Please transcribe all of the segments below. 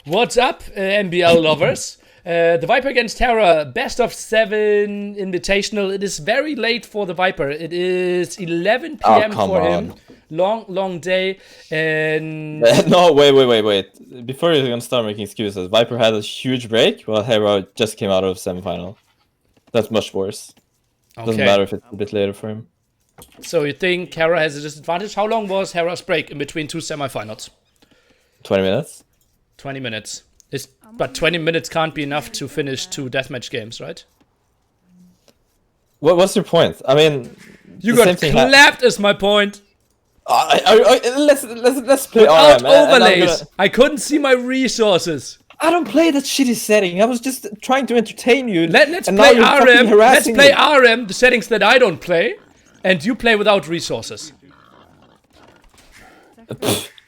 What's up, MbL lovers? The Viper against Hera, best of 7 invitational. It is very late for the Viper. It is 11 p.m. for him. Long day. And no, wait. Before you're gonna start making excuses, Viper had a huge break while Hera just came out of semifinal. That's much worse. okay. Doesn't matter if it's a bit later for him. So you think Hera has a disadvantage? How long was Hera's break in between two semifinals? 20 minutes. 20 minutes. But 20 minutes can't be enough to finish 2 deathmatch games, right? What's your point? I mean, you got clapped is my point. Let's play without RM, overlays. I couldn't see my resources. I don't play that shitty setting. I was just trying to entertain you. Let's play RM. Let's play RM, the settings that I don't play, and you play without resources.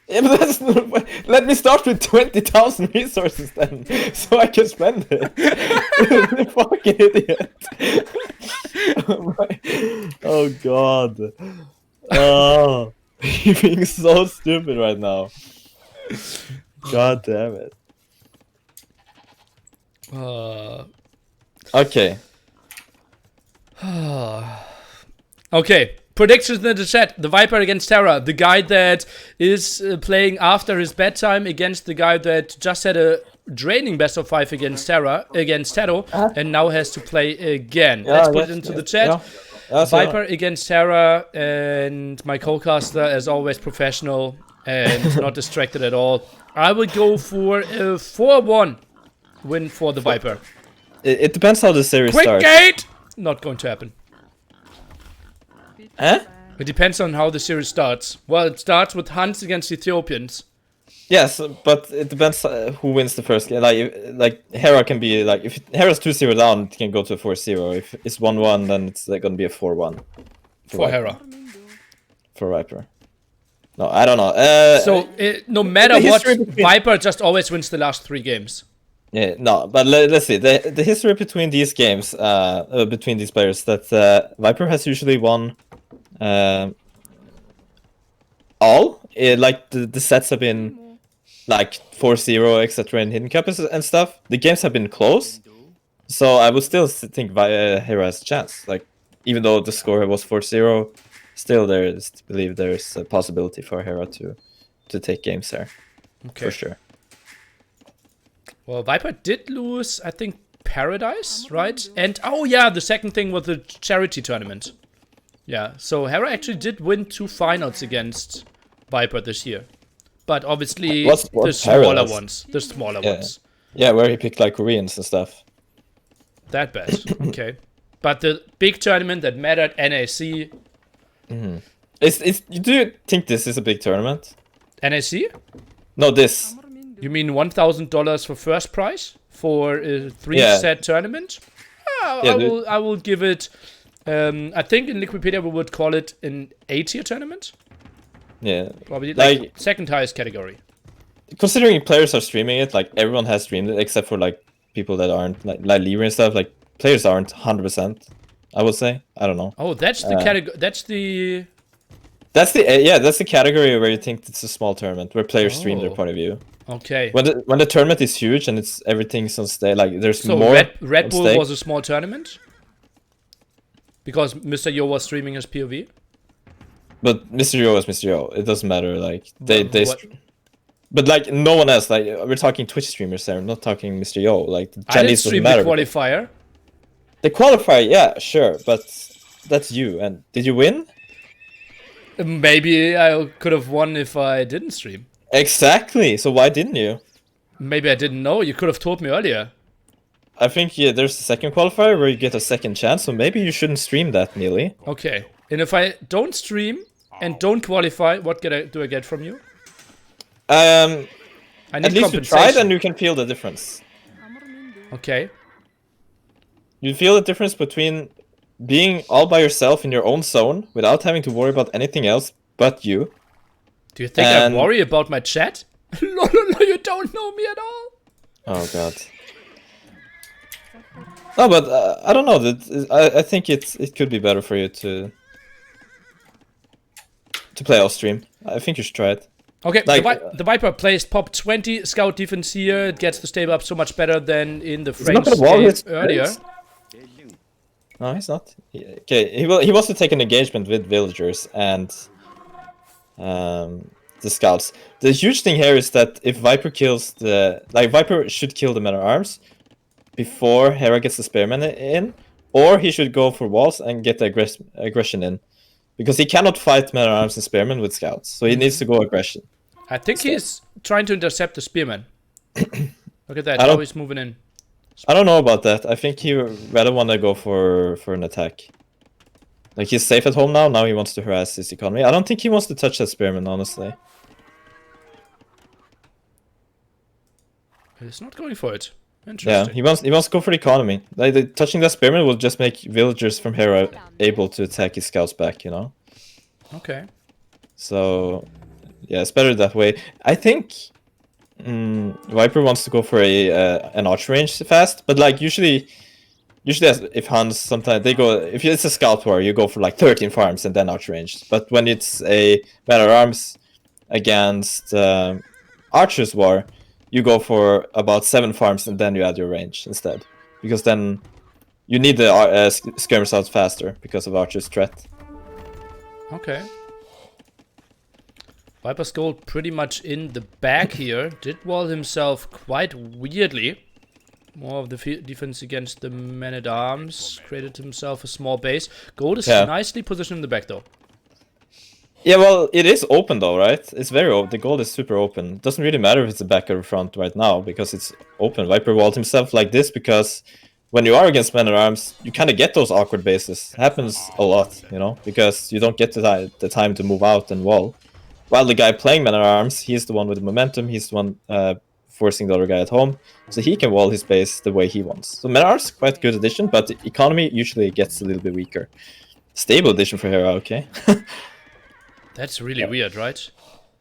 Yeah, but let me start with 20,000 resources then, so I can spend it. You fucking idiot. Oh god. Oh, you're being so stupid right now. God damn it. Okay. Okay. Predictions in the chat. The Viper against Hera. The guy that is playing after his bedtime against the guy that just had a draining best of 5 against Hera, against Tero, and now has to play again. Let's put it into the chat. Viper against Hera, and my co-caster, as always, professional and not distracted at all. I would go for a 4-1 win for the Viper. It depends how the series starts. Quick gate! Not going to happen. Huh? It depends on how the series starts. Well, it starts with Huns against Ethiopians. Yes, but it depends who wins the first game. Like Hera can be like, if Hera's 2-0 down, it can go to a 4-0. If it's 1-1, then it's gonna be a 4-1 for Hera. For Viper. No, I don't know. So no matter what, Viper just always wins the last 3 games. Yeah, no, but let's see. The history between these games, between these players, that Viper has usually won all. Like the sets have been like 4-0, etc. in Hidden Cup and stuff. The games have been close, so I would still think Hera has a chance. Like, even though the score was 4-0, still believe there's a possibility for Hera to take games there. Okay. For sure. Well, Viper did lose, I think, Paradise, right? And, oh yeah, the second thing was the charity tournament. Yeah, so Hera actually did win 2 finals against Viper this year. But obviously, the smaller ones. The smaller ones. Yeah, where he picked, like, Koreans and stuff. That bad. Okay. But the big tournament that mattered, NAC. Mm-hmm. Do you think this is a big tournament? NAC? No, this. You mean $1,000 for first prize for a 3-set tournament? I will give it. I think in Liquipedia we would call it an A-tier tournament. Yeah, probably like second highest category. Considering players are streaming it, like everyone has streamed it except for like people that aren't like Libra and stuff. Like players aren't 100%. I would say. I don't know. Oh, that's the category. That's the category where you think it's a small tournament where players stream their point of view. Okay. When the tournament is huge and everything's on stake, like there's more. So Red Bull was a small tournament because Mr. Yo was streaming his POV. But Mr. Yo is Mr. Yo. It doesn't matter. Like but like no one else. Like we're talking Twitch streamers there. I'm not talking Mr. Yo. Like the Chinese doesn't matter. I didn't stream the qualifier. The qualifier, yeah, sure, but that's you. And did you win? Maybe I could have won if I didn't stream. Exactly. So why didn't you? Maybe I didn't know. You could have told me earlier. I think there's a second qualifier where you get a second chance. So maybe you shouldn't stream that, Neely. Okay. And if I don't stream and don't qualify, what do I get from you? I need at least you tried and you can feel the difference. Okay. You feel the difference between being all by yourself in your own zone without having to worry about anything else but you. Do you think I worry about my chat? No, you don't know me at all. Oh god. No, but I don't know. I think it could be better for you to play off stream. I think you should try it. Okay, Like, the Viper plays pop 20 scout defense here. It gets the stable up so much better than in the he's not French gonna wall game his earlier. base. No, he's not. Okay, he wants to take an engagement with villagers and the scouts. The huge thing here is that if Viper kills Viper should kill the men at arms before Hera gets the spearman in, or he should go for walls and get the aggression in, because he cannot fight men at arms and spearmen with scouts, so he needs to go aggression. I think he's trying to intercept the spearman. Look at that, how he's moving in. I don't know about that. I think he rather want to go for an attack. Like, he's safe at home now. Now he wants to harass his economy. I don't think he wants to touch that spearman, honestly. He's not going for it. Interesting. Yeah, he wants to go for the economy. Like, touching that spearman will just make villagers from Hera able to attack his scouts back, you know? Okay. So, yeah, it's better that way. I think Viper wants to go for an arch range fast, but like usually if Hans sometimes they go, if it's a scout war, you go for like 13 farms and then arch range. But when it's a man at arms against archers war, you go for about 7 farms and then you add your range instead, because then you need the skirmers out faster because of archer's threat. Okay. Viper's gold pretty much in the back here. Did wall himself quite weirdly. More of the defense against the men-at-arms. Created himself a small base. Gold is nicely positioned in the back though. Yeah, well, it is open though, right? It's very open. The gold is super open. It doesn't really matter if it's the back or the front right now, because it's open. Viper walled himself like this because when you are against men-at-arms, you kind of get those awkward bases. It happens a lot, you know, because you don't get the time to move out and wall. While the guy playing men-at-arms, he's the one with the momentum, he's the one forcing the other guy at home, so he can wall his base the way he wants. So men-at-arms, quite good addition, but the economy usually gets a little bit weaker. Stable addition for Hera, okay. That's really weird, right?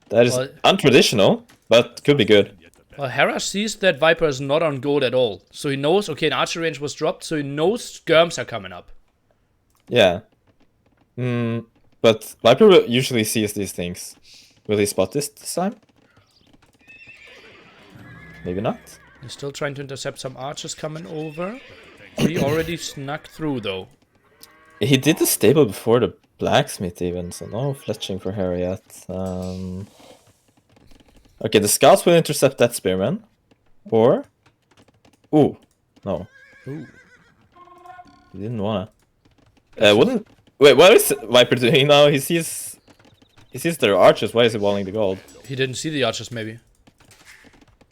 That is untraditional, but could be good. Well, Hera sees that Viper is not on gold at all, so he knows, okay, an archer range was dropped, so he knows skirms are coming up. Yeah. But Viper usually sees these things. Will he spot this time? Maybe not. He's still trying to intercept some archers coming over. He already snuck through, though. He did the stable before the blacksmith even, so no fletching for Hera yet. Okay, the scouts will intercept that spearman. Or... Ooh. No. Ooh. He didn't wanna. Wouldn't... Wait, what is Viper doing now? He sees their archers. Why is he walling the gold? He didn't see the archers, maybe.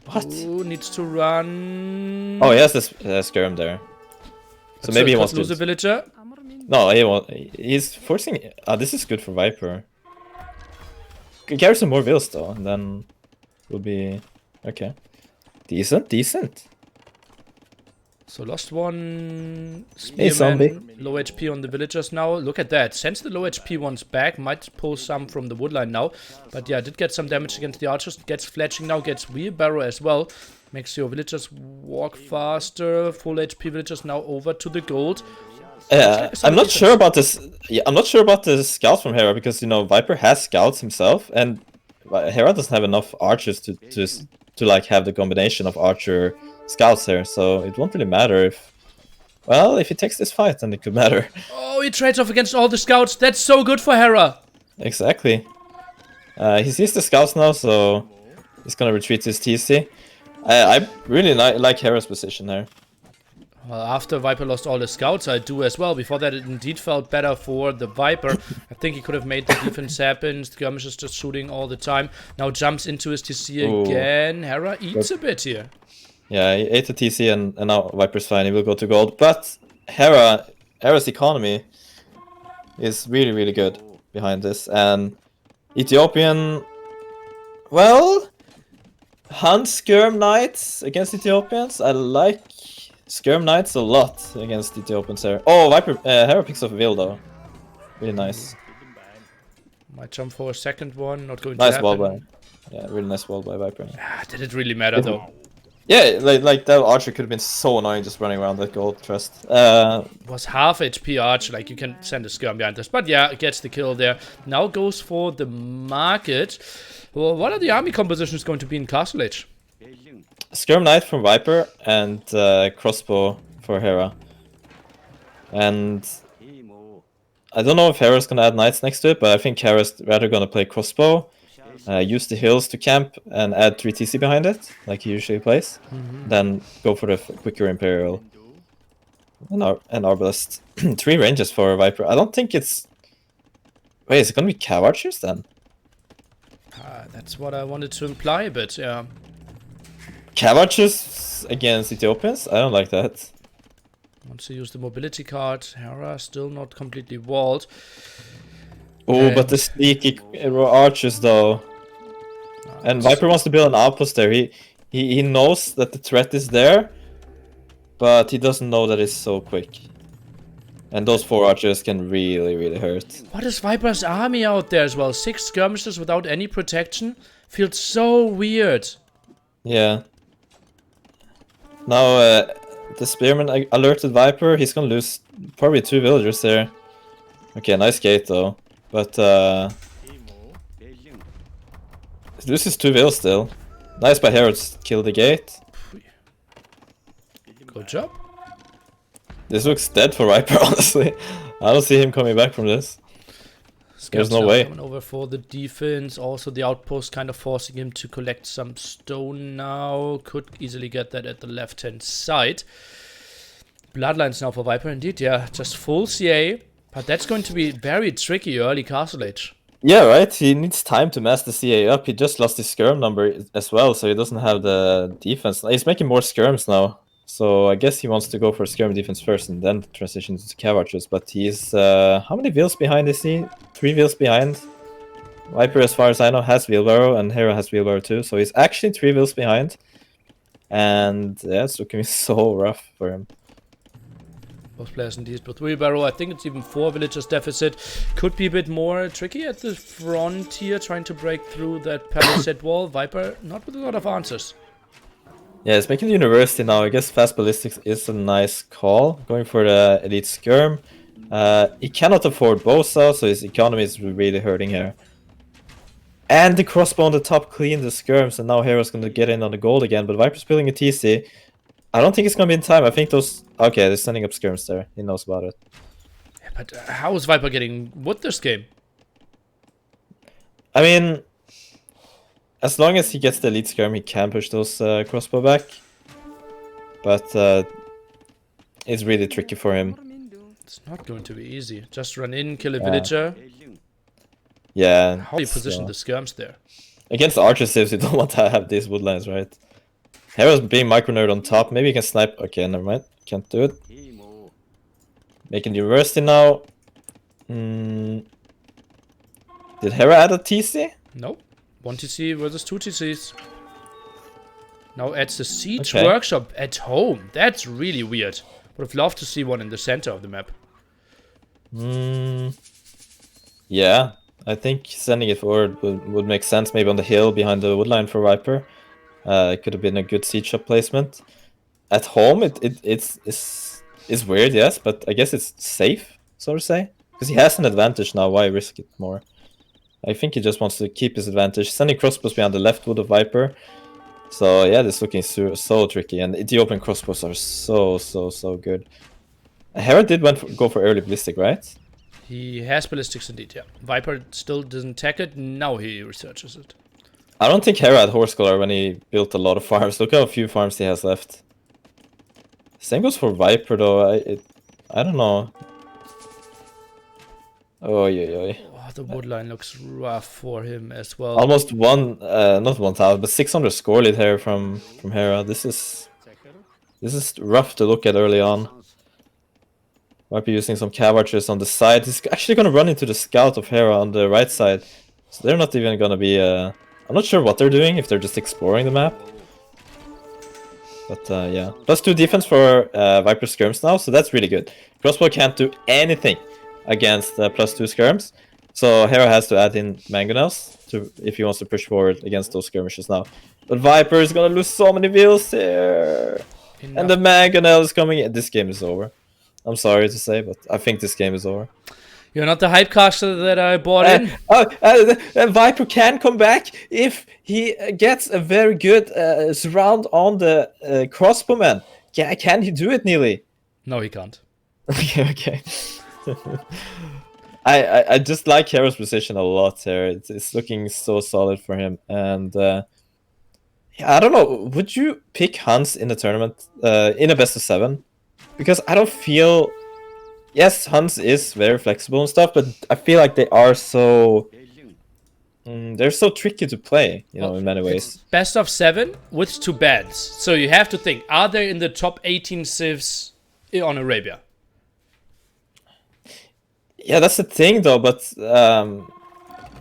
What? Ooh, needs to run. Oh, he has this skirm there. So maybe he wants to lose a villager. No, he won't. He's forcing. This is good for Viper. Carry some more vills though, and then will be okay. Decent. So lost one Hey, zombie. Low HP on the villagers now. Look at that. Sends the low HP ones back. Might pull some from the woodline now. But yeah, did get some damage against the archers. Gets fletching now. Gets wheelbarrow as well. Makes your villagers walk faster. Full HP villagers now over to the gold. I'm not sure about this. Yeah, I'm not sure about the scouts from Hera, because you know Viper has scouts himself, and Hera doesn't have enough archers to like have the combination of archer scouts here, so it won't really matter if... Well, if he takes this fight, then it could matter. Oh, he trades off against all the scouts. That's so good for Hera. Exactly. He sees the scouts now, so he's gonna retreat his TC. I really like Hera's position here. Well, after Viper lost all the scouts, I do as well. Before that, it indeed felt better for the Viper. I think he could have made the defense happen. Skirmish is just shooting all the time. Now jumps into his TC again. Hera eats a bit here. Yeah, he ate the TC and now Viper's fine. He will go to gold. But Hera's economy is really, really good behind this. And Ethiopian... Well... Hunt Skirm Knights against Ethiopians. I like Skirm Knights a lot against Ethiopians here. Oh, Hera picks up a veil though. Really nice. Might jump for a second one. Not going to happen. Nice wall by. Yeah, really nice wall by Viper. Did it really matter though? Yeah, like that archer could have been so annoying just running around that gold trust. Was half HP archer, like you can send a skirm behind this. But yeah, gets the kill there. Now goes for the market. Well, what are the army compositions going to be in Castle Age? Skirm Knight from Viper and crossbow for Hera. And I don't know if Hera's gonna add knights next to it, but I think Hera's rather gonna play crossbow, use the hills to camp, and add 3 TC behind it, like he usually plays. Then go for the quicker Imperial. And Arbalest. 3 ranges for Viper. I don't think it's... Wait, is it gonna be Cav Archers then? That's what I wanted to imply, but yeah. Cav Archers against Ethiopians? I don't like that. Wants to use the mobility card. Hera still not completely walled. Oh, but the sneaky archers though. And Viper wants to build an outpost there. He knows that the threat is there, but he doesn't know that it's so quick. And those 4 archers can really hurt. What is Viper's army out there as well? 6 skirmishes without any protection? Feels so weird. Yeah. Now, the Spearman alerted Viper. He's gonna lose probably 2 villagers there. Okay, nice gate though. But, he loses 2 vills still. Nice by Hera to kill the gate. Good job. This looks dead for Viper, honestly. I don't see him coming back from this. There's no way. Coming over for the defense. Also, the outpost kind of forcing him to collect some stone now. Could easily get that at the left-hand side. Bloodlines now for Viper, indeed. Yeah, just full CA. But that's going to be very tricky early Castle Age. Yeah, right. He needs time to mess the CA up. He just lost his skirm number as well, so he doesn't have the defense. He's making more skirms now. So I guess he wants to go for skirm defense first and then transition to Cav Archers. But he's... how many vills behind is he? 3 vills behind. Viper, as far as I know, has wheelbarrow, and Hera has wheelbarrow too. So he's actually 3 vills behind. And yeah, it's looking so rough for him. Both players indeed with wheelbarrow. I think it's even 4 villagers deficit. Could be a bit more tricky at the frontier, trying to break through that palisade wall. Viper not with a lot of answers. Yeah, it's making the university now. I guess fast ballistics is a nice call. Going for the elite skirm. He cannot afford Bosa, so his economy is really hurting here. And the crossbow on the top cleaned the skirms, and now Hera's going to get in on the gold again. But Viper's building a TC. I don't think it's going to be in time. I think those... Okay, they're sending up skirms there. He knows about it. Yeah, but how is Viper getting wood this game? I mean... As long as he gets the elite skirm, he can push those crossbow back. But it's really tricky for him. It's not going to be easy. Just run in, kill a villager. Yeah. How do you position the skirms there? Against archer civs, you don't want to have these woodlines, right? Hera's being micro nerd on top. Maybe he can snipe. Okay, never mind. Can't do it. Making the university now. Did Hera add a TC? Nope. 1 TC versus 2 TCs. Now adds the siege Okay. workshop at home. That's really weird. Would have loved to see one in the center of the map. Yeah, I think sending it forward would make sense. Maybe on the hill behind the woodline for Viper. It could have been a good siege shop placement. At home, it's weird, yes, but I guess it's safe, so to say. Because he has an advantage now, why risk it more? I think he just wants to keep his advantage. Sending crossbows behind the left wood of Viper. So yeah, this is looking so tricky. And Ethiopian crossbows are so good. Hera did go for early ballistic, right? He has ballistics indeed, yeah. Viper still doesn't tech it. Now he researches it. I don't think Hera had horse collar when he built a lot of farms. Look how few farms he has left. Same goes for Viper though. I don't know. Oh yeah. Oh, the woodline looks rough for him as well. Almost not 1,000, but 600 score lead here from Hera. This is rough to look at early on. Might be using some cav archers on the side. He's actually gonna run into the scout of Hera on the right side. So they're not even gonna be. I'm not sure what they're doing. If they're just exploring the map. But yeah, +2 defense for Viper skirms now, so that's really good. Crossbow can't do anything against +2 skirms. So Hera has to add in mangonels if he wants to push forward against those skirmishes now. But Viper is gonna lose so many vills here. And the mangonel is coming in. This game is over. I'm sorry to say, but I think this game is over. You're not the hypecaster that I bought in. Viper can come back if he gets a very good surround on the crossbowman. Can he do it, Neely? No, he can't. Okay. I just like Hera's position a lot here. It's looking so solid for him. And I don't know. Would you pick Hans in a tournament, in a best of 7? Because I don't feel... Yes, Hans is very flexible and stuff, but I feel like they are so... they're so tricky to play, you know, in many ways. Best of 7 with 2 bans. So you have to think, are they in the top 18 civs on Arabia? Yeah, that's the thing though, but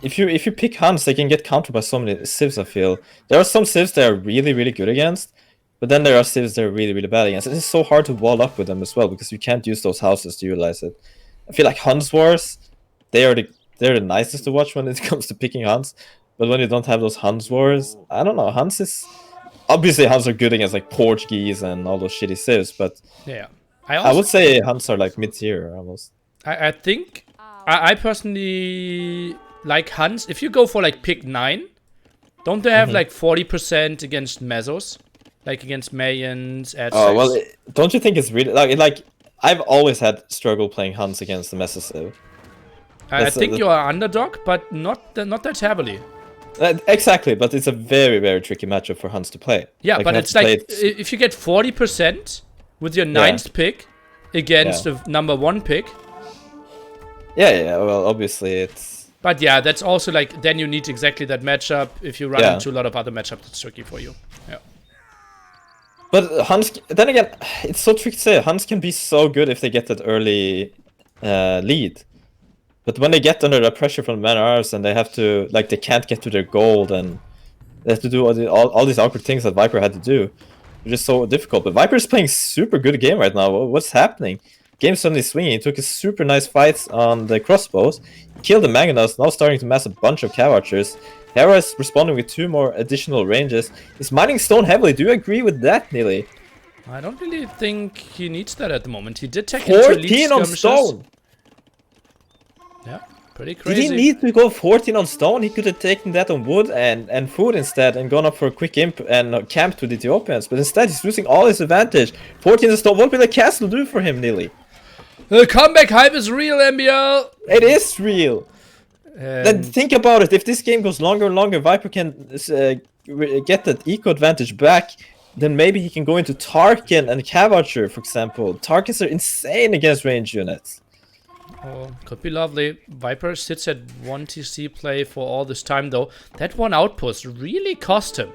if you pick Hans, they can get countered by so many civs, I feel. There are some civs they are really, really good against, but then there are civs that are really, really bad against. It's so hard to wall up with them as well, because you can't use those houses to utilize it. I feel like Hans Wars, they're the nicest to watch when it comes to picking Hans, but when you don't have those Hans Wars, I don't know, Hans is... Obviously, Hans are good against like Portuguese and all those shitty civs, but... Yeah. I would say Hans are like mid-tier, almost. I think I personally like Hans. If you go for like pick 9, don't they have like 40% against Mesos? Like against Mayans, at Oh, well, don't you think it's really... Like I've always had struggle playing Hans against the Mesos. I think you are underdog, but not that heavily. Exactly, but it's a very, very tricky matchup for Hans to play. Yeah, like, but it's like, if you get 40% with your 9th pick against the number 1 pick... Yeah, well, obviously it's... But yeah, that's also like, then you need exactly that matchup. If you run into a lot of other matchups, it's tricky for you. Yeah. But Hans, then again, it's so tricky to say. Hans can be so good if they get that early lead. But when they get under the pressure from the man-at-arms and they have to, like, they can't get to their gold and they have to do all these awkward things that Viper had to do, which is so difficult. But Viper is playing super good game right now. What's happening? Game suddenly swinging. He took a super nice fight on the crossbows, killed the Mangonels, now starting to mass a bunch of Cav Archers. Hera is responding with 2 more additional ranges. He's mining stone heavily. Do you agree with that, Neely? I don't really think he needs that at the moment. He did take into 14 on stone! Yeah, pretty crazy. Did he need to go 14 on stone? He could have taken that on wood and food instead and gone up for a quick imp and camped with Ethiopians. But instead, he's losing all his advantage. 14 on stone. What will the castle do for him, Neely? The comeback hype is real, MbL! It is real! Then think about it. If this game goes longer and longer, Viper can get that eco advantage back. Then maybe he can go into Tarkin and Cav Archer, for example. Tarkins are insane against range units. Oh, could be lovely. Viper sits at 1 TC play for all this time, though. That one outpost really cost him.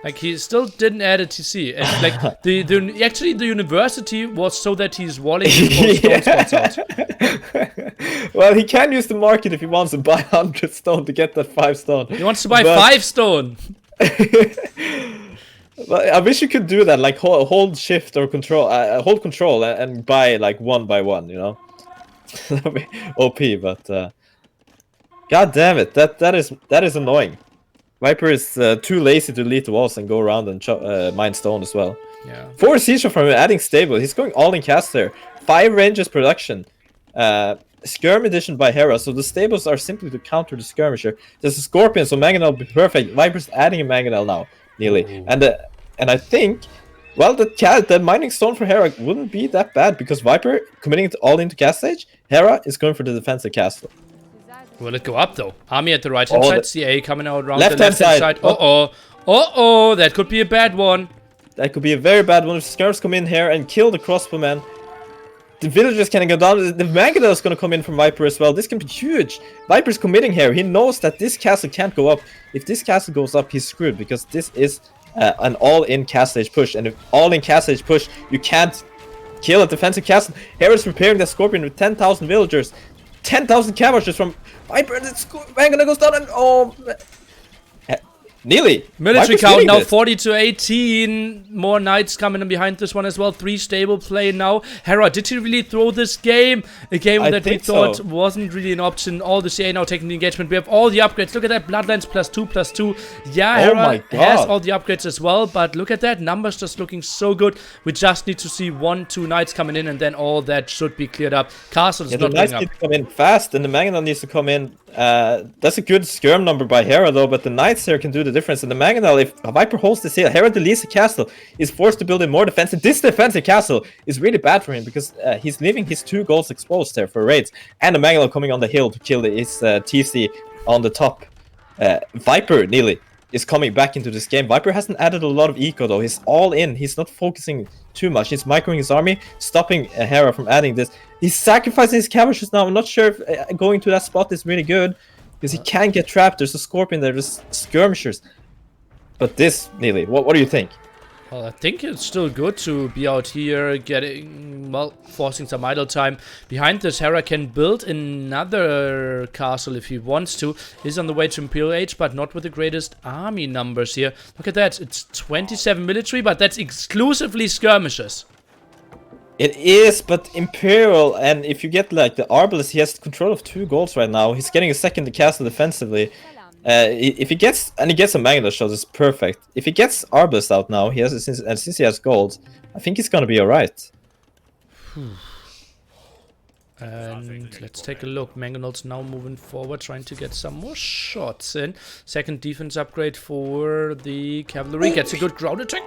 Like, he still didn't add a TC. And, like, actually, the university was so that he's walling those stone spots out. Well, he can use the market if he wants to buy 100 stone to get that 5 stone. He wants to buy 5 stone. But I wish you could do that, like hold shift or control, hold control and buy like 1 by 1, you know? That'd be OP, but god damn it, that is annoying. Viper is too lazy to lead the walls and go around and mine stone as well. Yeah. 4 seizure from him, adding stable. He's going all in cast there. 5 ranges production. Skirm edition by Hera, so the stables are simply to counter the skirmisher. There's a scorpion, so Mangonel will be perfect. Viper's adding a Mangonel now, nearly. And I think, well, the mining stone for Hera wouldn't be that bad because Viper committing it all into cast stage. Hera is going for the defensive castle. Will it go up though? Army at the right hand side, CA coming out around left the left hand side. Uh-oh, that could be a bad one. That could be a very bad one if Skirms come in here and kill the crossbowman. The villagers can go down. The Mangonel is going to come in from Viper as well. This can be huge. Viper's committing here. He knows that this castle can't go up. If this castle goes up, he's screwed because this is an all-in cast stage push. And if all-in cast stage push, you can't kill a defensive castle. Hera's preparing the Scorpion with 10,000 villagers. 10,000 Cav Archers from Viper, and Mangonel goes down and Nearly. Military Viper's count winning now this. 40 to 18. More knights coming in behind this one as well. 3 stable play now. Hera, did he really throw this game? A game I that we think thought so. wasn't really an option. All the CA now taking the engagement. We have all the upgrades. Look at that. Bloodlines +2/+2. Yeah, Oh Hera my has God. all the upgrades as well. But look at that. Numbers just looking so good. We just need to see 1-2 knights coming in. And then all that should be cleared up. Castle is Yeah, the not knights going up. need to come in fast, and the Mangonel needs to come in. That's a good skirm number by Hera, though, but the knights here can do the difference. And the Mangonel, if Viper holds this here, Hera deletes the castle, is forced to build in more defense. And this defensive castle is really bad for him because he's leaving his 2 goals exposed there for raids. And the Mangonel coming on the hill to kill his TC on the top. Viper, nearly, is coming back into this game. Viper hasn't added a lot of eco, though. He's all in. He's not focusing too much. He's microing his army, stopping Hera from adding this. He's sacrificing his cabbages now. I'm not sure if going to that spot is really good, because he can get trapped. There's a scorpion there, there's skirmishers. But this, nearly, what do you think? Well, I think it's still good to be out here getting, well, forcing some idle time. Behind this, Hera can build another castle if he wants to. He's on the way to Imperial Age, but not with the greatest army numbers here. Look at that. It's 27 military, but that's exclusively skirmishes. It is, but Imperial, and if you get like the Arbalest, he has control of 2 goals right now. He's getting a second castle defensively. If he gets a Mangonel shot, it's perfect. If he gets Arbalest out now, since he has gold, I think he's gonna be alright. And let's take a look. Mangonel's now moving forward, trying to get some more shots in. Second defense upgrade for the cavalry. Gets a good ground attack.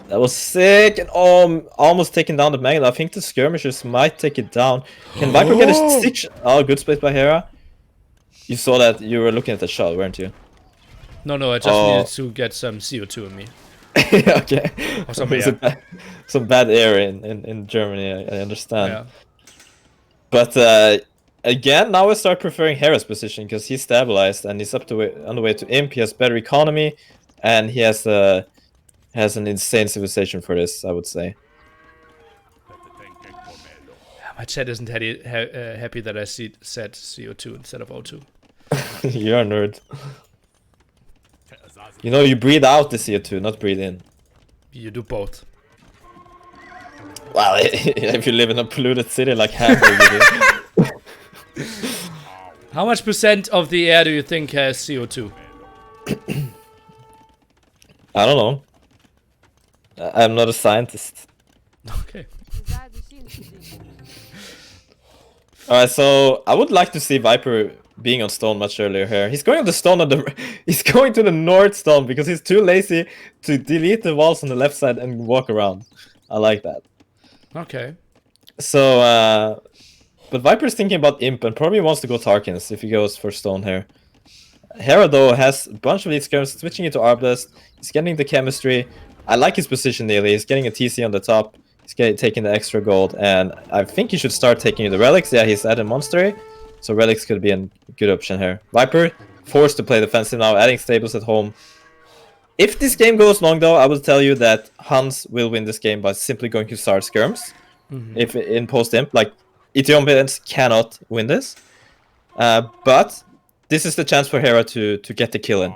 That was sick, and almost taking down the Mangonel. I think the skirmishers might take it down. Can Viper get a stitch? Oh, good space by Hera. You saw that. You were looking at the shot, weren't you? No, I just needed to get some CO2 in me. Okay. Or some Some bad air in Germany, I understand. Yeah. But again, now I start preferring Hera's position because he's stabilized and he's on the way to Imp. He has better economy, and he has an insane civilization for this, I would say. My chat isn't happy that I said CO2 instead of O2. You're a nerd. You know, you breathe out the CO2, not breathe in. You do both. Well, if you live in a polluted city like Hamburg, you do. How much percent of the air do you think has CO2? I don't know. I'm not a scientist. Okay. Alright, so I would like to see Viper being on stone much earlier here. He's going on the stone he's going to the north stone because he's too lazy to delete the walls on the left side and walk around. I like that. Okay. So, but Viper's thinking about Imp and probably wants to go Tarkins if he goes for stone here. Hera, though, has a bunch of these skirms, switching into Arbalest. He's getting the chemistry. I like his position nearly. He's getting a TC on the top. He's taking the extra gold, and I think he should start taking the relics. Yeah, he's added Monstery, so relics could be a good option here. Viper, forced to play defensive now, adding stables at home. If this game goes long, though, I will tell you that Hans will win this game by simply going to start skirms. If in post-imp, like, Ethiopians cannot win this. But this is the chance for Hera to get the kill in.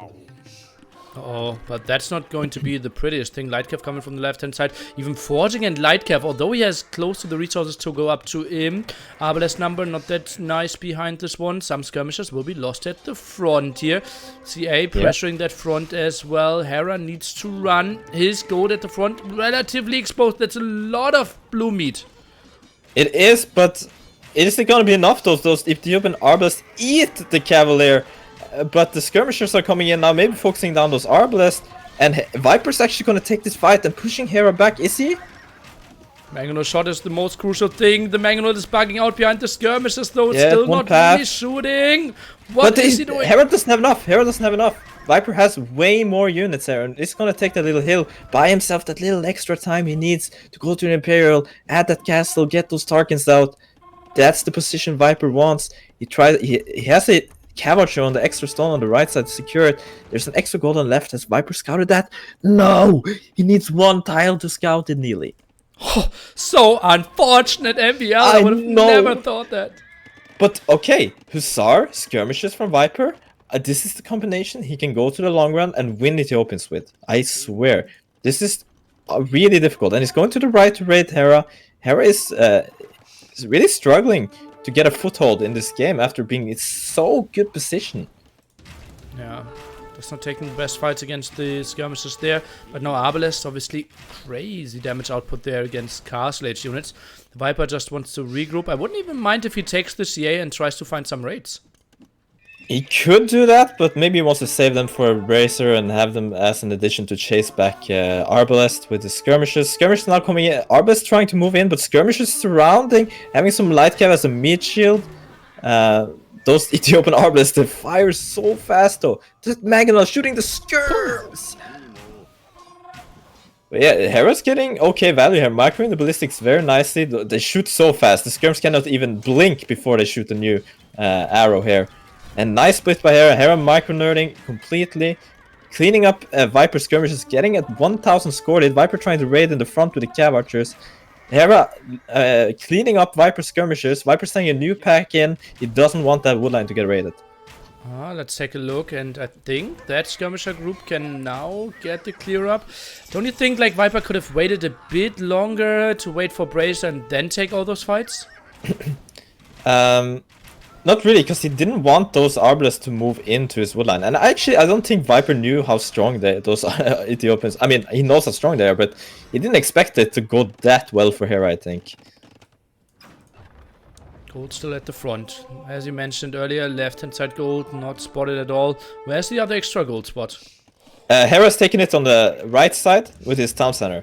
Oh, but that's not going to be the prettiest thing. Lightcav coming from the left-hand side. Even Forging and Lightcav, although he has close to the resources to go up to him. Arbalest number, not that nice behind this one. Some skirmishers will be lost at the front here. CA pressuring that front as well. Hera needs to run his gold at the front. Relatively exposed. That's a lot of blue meat. It is, but is it gonna be enough? Those Ethiopian Arbalest eat the Cavalier. But the skirmishers are coming in now, maybe focusing down those Arbalest. And Viper's actually going to take this fight and pushing Hera back, is he? Mangonel shot is the most crucial thing. The Mangonel is bugging out behind the skirmishers, though. It's still not really shooting. What is he doing? Hera doesn't have enough. Hera doesn't have enough. Viper has way more units there, and it's going to take that little hill by himself, that little extra time he needs to go to an Imperial, add that castle, get those Tarkins out. That's the position Viper wants. He has it. Cavalry on the extra stone on the right side to secure it. There's an extra gold on the left. Has Viper scouted that? No! He needs one tile to scout it, Neely. Oh, so unfortunate, MbL. I would have never thought that. But okay, Hussar, skirmishes from Viper. this is the combination he can go to the long run and win Ethiopians with. I swear. This is really difficult. And he's going to the right to raid Hera. Hera is really struggling to get a foothold in this game after being in so good position. Yeah. Just not taking the best fights against the skirmishes there. But now Arbalest, obviously crazy damage output there against Castle Age units. The Viper just wants to regroup. I wouldn't even mind if he takes the CA and tries to find some raids. He could do that, but maybe he wants to save them for a Bracer and have them as an addition to chase back Arbalest with the skirmishes. Skirmishes now coming in. Arbalest trying to move in, but skirmishes surrounding, having some light cav as a meat shield. Those Ethiopian Arbalists, they fire so fast though. Just Maganel shooting the skirms. But yeah, Hera's getting okay value here. Microing the ballistics very nicely. They shoot so fast. The skirms cannot even blink before they shoot the new arrow here. And nice split by Hera. Hera micro-nerding completely. Cleaning up Viper skirmishes. Getting at 1000 scored. Viper trying to raid in the front with the cav archers. Hera cleaning up Viper skirmishes. Viper sending a new pack in. He doesn't want that woodline to get raided. Let's take a look, and I think that skirmisher group can now get the clear up. Don't you think like Viper could have waited a bit longer to wait for Bracer and then take all those fights? Not really, because he didn't want those Arbalists to move into his woodline. And actually, I don't think Viper knew how strong those Ethiopians... I mean, he knows how strong they are, but he didn't expect it to go that well for Hera, I think. Gold still at the front. As you mentioned earlier, left-hand side gold, not spotted at all. Where's the other extra gold spot? Hera's taking it on the right side with his town center.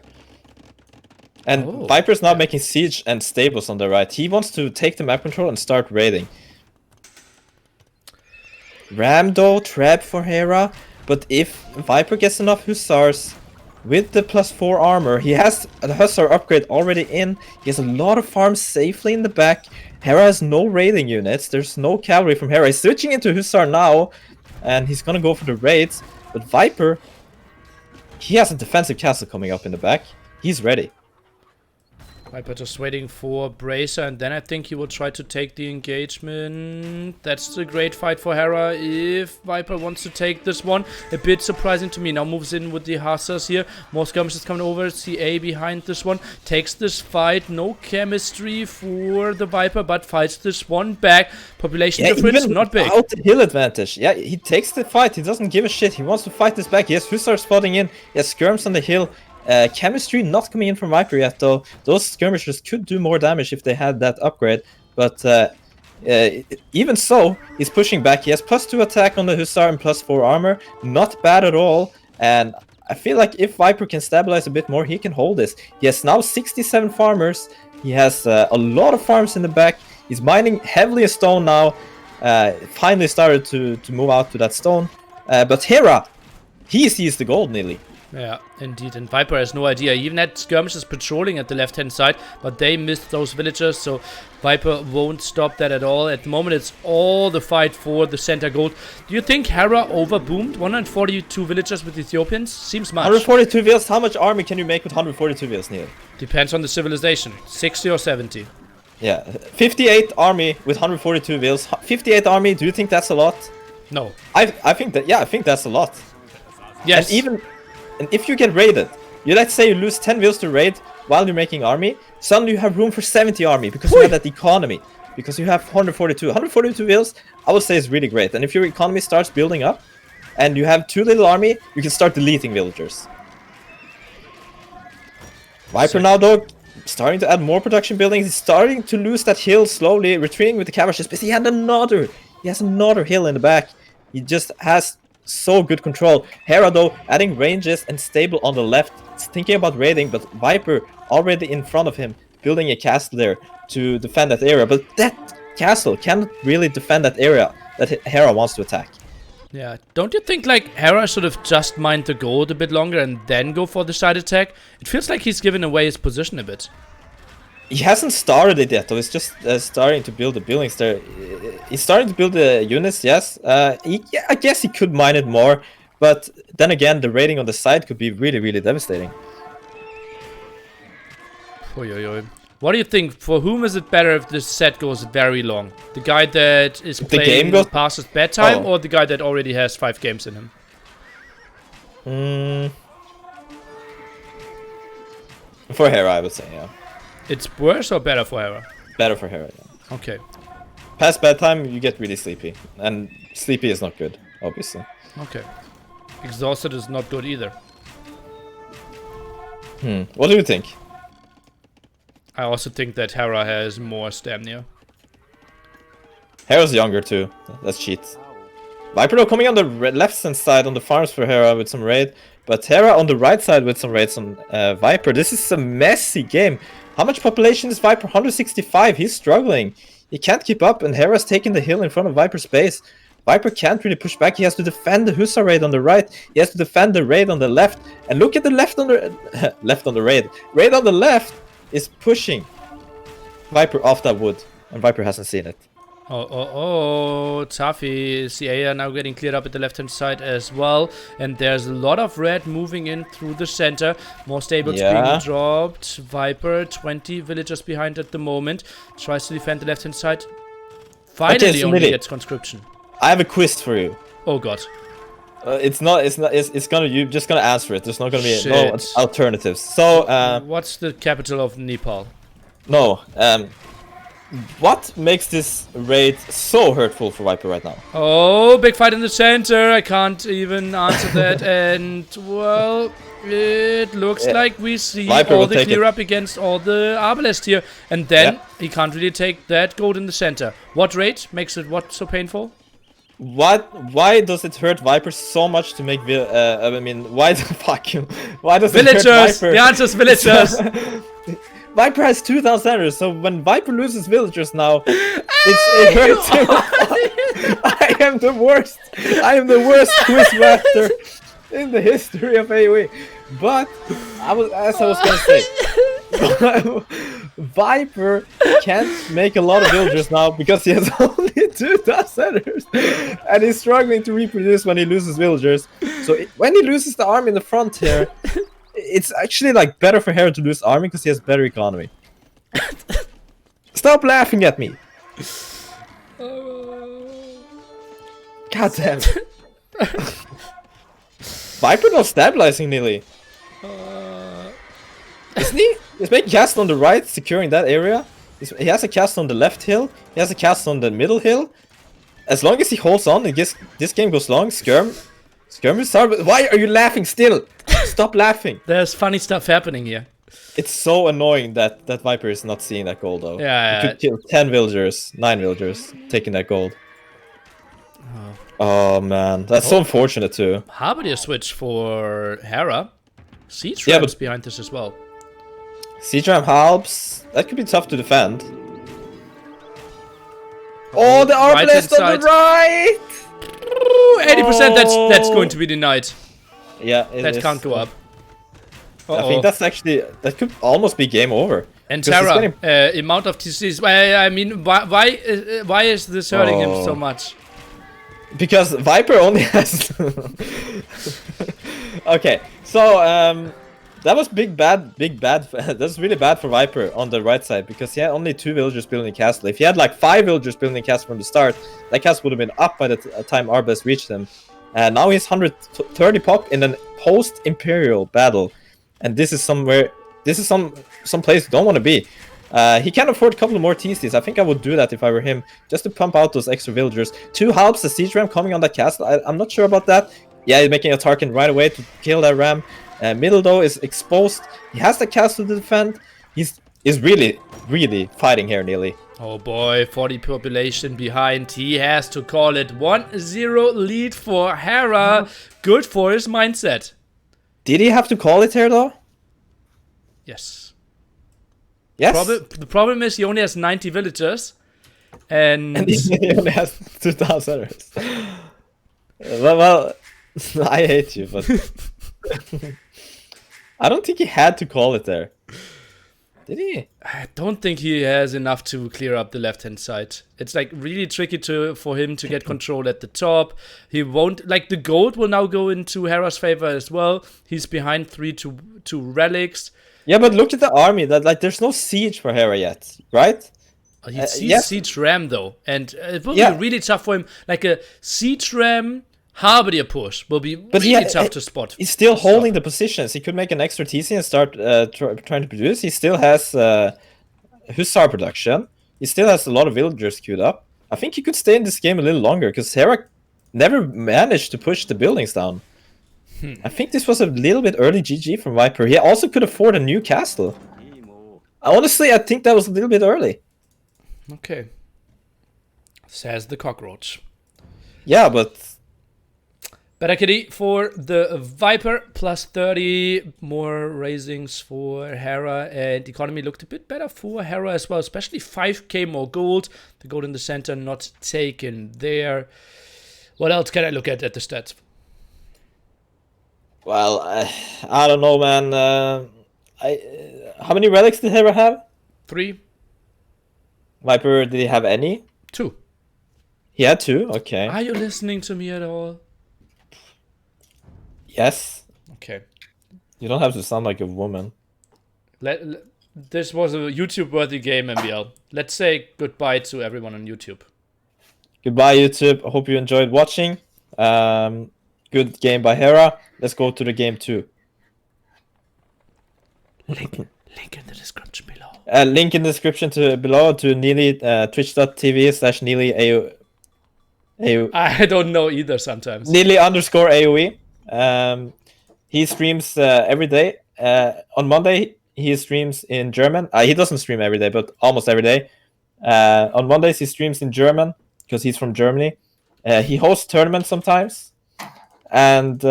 And Viper's now making siege and stables on the right. He wants to take the map control and start raiding. Ramdo, trap for Hera, but if Viper gets enough Hussars with the +4 armor, he has the Hussar upgrade already in, he has a lot of farms safely in the back, Hera has no raiding units, there's no cavalry from Hera, he's switching into Hussar now, and he's gonna go for the raids, but Viper, he has a defensive castle coming up in the back, he's ready. Viper just waiting for Bracer, and then I think he will try to take the engagement. That's a great fight for Hera if Viper wants to take this one. A bit surprising to me. Now moves in with the Hussars here. More skirmishes coming over. CA behind this one. Takes this fight. No chemistry for the Viper, but fights this one back. Population difference, not big. Out the hill advantage. Yeah, he takes the fight. He doesn't give a shit. He wants to fight this back. He has Hussars spotting in. He has skirms on the hill. Chemistry not coming in from Viper yet though. Those skirmishers could do more damage if they had that upgrade, but even so, he's pushing back. He has +2 attack on the Hussar and +4 armor. Not bad at all, and I feel like if Viper can stabilize a bit more, he can hold this. He has now 67 farmers. He has a lot of farms in the back. He's mining heavily a stone now. Finally started to move out to that stone. But Hera, he sees the gold nearly. Yeah, indeed. And Viper has no idea. He even had skirmishes patrolling at the left-hand side, but they missed those villagers, so Viper won't stop that at all. At the moment, it's all the fight for the center gold. Do you think Hera overboomed 142 villagers with Ethiopians? Seems much. 142 wheels, how much army can you make with 142 wheels, Neil? Depends on the civilization. 60 or 70. Yeah, 58 army with 142 wheels. 58 army, do you think that's a lot? No. I think that, yeah, I think that's a lot. Yes. And if you get raided, let's say you lose 10 wheels to raid while you're making army, suddenly you have room for 70 army because you have that economy. Because you have 142. 142 wheels, I would say is really great. And if your economy starts building up and you have too little army, you can start deleting villagers. Viper now though, starting to add more production buildings. He's starting to lose that hill slowly, retreating with the cavalry. But he has another hill in the back. He just has so good control. Hera though adding ranges and stable on the left. He's thinking about raiding, but Viper already in front of him, building a castle there to defend that area. But that castle cannot really defend that area that Hera wants to attack. Yeah, don't you think like Hera should have just mined the gold a bit longer and then go for the side attack? It feels like he's given away his position a bit. He hasn't started it yet though, he's just starting to build the buildings there. He's starting to build the units, yes. Yeah, I guess he could mine it more, but then again, the raiding on the side could be really, really devastating. Oi, oi, oi. What do you think? For whom is it better if this set goes very long? The guy that is the game playing goes- past his bedtime, Oh. or the guy that already has 5 games in him? For Hera, I would say, yeah. It's worse or better for Hera? Better for Hera, yeah. Okay. Past bedtime, you get really sleepy. And sleepy is not good, obviously. Okay. Exhausted is not good either. What do you think? I also think that Hera has more stamina. Hera's younger too. That's cheat. Viper though coming on the left hand side on the farms for Hera with some raid. But Hera on the right side with some raids on Viper. This is a messy game. How much population is Viper? 165. He's struggling. He can't keep up, and Hera's taking the hill in front of Viper's base. Viper can't really push back. He has to defend the Hussar raid on the right. He has to defend the raid on the left. And look at the left on the left on the raid. Raid on the left is pushing Viper off that wood, and Viper hasn't seen it. Oh, Taffy. CA are now getting cleared up at the left-hand side as well. And there's a lot of red moving in through the center. More stables being dropped. Viper, 20 villagers behind at the moment. Tries to defend the left-hand side. Finally only gets conscription. I have a quiz for you. Oh god. It's gonna, you're just gonna answer it. There's not gonna be no alternatives. So, what's the capital of Nepal? No, what makes this raid so hurtful for Viper right now? Oh, big fight in the center. I can't even answer that. And, well, it looks like we see Viper all the clear up against all the Arbalest here. And then he can't really take that gold in the center. What raid makes it what so painful? Why does it hurt Viper so much to make I mean, why the fuck you? Why does villagers! It hurt Viper? The answer's villagers! Viper has 2,000 centers, so when Viper loses villagers now, it hurts him. I am the worst. I am the worst quiz master in the history of AoE. But as I was gonna say, Viper can't make a lot of villagers now because he has only 2,000 centers, and he's struggling to reproduce when he loses villagers. So when he loses the army in the front here, it's actually like better for Hera to lose army because he has better economy. Stop laughing at me. God damn it. Viper not stabilizing nearly. Isn't he? He's making castle on the right, securing that area. He has a castle on the left hill. He has a castle on the middle hill. As long as he holds on and this game goes long, Skirm will start. But why are you laughing still? Stop laughing. There's funny stuff happening here. It's so annoying that Viper is not seeing that gold though. Yeah. He could kill 10 villagers, 9 villagers, taking that gold. Oh man, that's so unfortunate too. Halberdier switch for Hera. Siege Ram's behind this as well. Siege Ram helps. That could be tough to defend. Oh, the Arbalest on the right! 80%, that's going to be denied. Yeah, that can't go up. I think that's actually, that could almost be game over. And Terra, amount of TCs. I mean, why is this hurting him so much? Because Viper only has. Okay, so that was bad. That's really bad for Viper on the right side because he had only 2 villagers building a castle. If he had like 5 villagers building a castle from the start, that castle would have been up by the time Arbalest reached him. And now he's 130 pop in a post-imperial battle, and this is somewhere. This is some place you don't want to be. He can afford a couple of more TCs. I think I would do that if I were him, just to pump out those extra villagers. 2 helps the siege ram coming on that castle. I'm not sure about that. Yeah, he's making a Tarkin right away to kill that ram. Middle though is exposed. He has the castle to defend. He's really fighting here nearly. Oh boy, 40 population behind. He has to call it 1-0 lead for Hera. Good for his mindset. Did he have to call it here though? Yes. Yes. The problem is he only has 90 villagers, and he only has 2,000. Well, I hate you, but I don't think he had to call it there. Did he? I don't think he has enough to clear up the left-hand side. It's like really tricky for him to get control at the top. He won't, like, the gold will now go into Hera's favor as well. He's behind 3 to relics. Yeah, but look at the army. That like there's no siege for Hera yet, right? He sees yes. siege ram though, and it will Yeah. be really tough for him. Like a siege ram Harbinger push will be really tough to spot. He's still holding the positions. He could make an extra TC and start trying to produce. He still has Hussar production. He still has a lot of villagers queued up. I think he could stay in this game a little longer because Hera never managed to push the buildings down. I think this was a little bit early GG from Viper. He also could afford a new castle. Honestly, I think that was a little bit early. Okay. Says the cockroach. Yeah, but... Better KD for the Viper, plus 30, more raisings for Hera, and economy looked a bit better for Hera as well, especially 5k more gold. The gold in the center not taken there. What else can I look at the stats? Well, I don't know, man. How many relics did Hera have? 3. Viper, did he have any? 2. He had 2? Okay. Are you listening to me at all? Yes. Okay. You don't have to sound like a woman. This was a YouTube-worthy game, MbL. Let's say goodbye to everyone on YouTube. Goodbye, YouTube. I hope you enjoyed watching. Good game by Hera. Let's go to the game 2. Link in the description below. Link in the description below to Neely, twitch.tv/Neely I don't know either sometimes. Neely_AOE. He streams every day. On Monday, he streams in German. He doesn't stream every day, but almost every day. On Mondays, he streams in German because he's from Germany. He hosts tournaments sometimes. And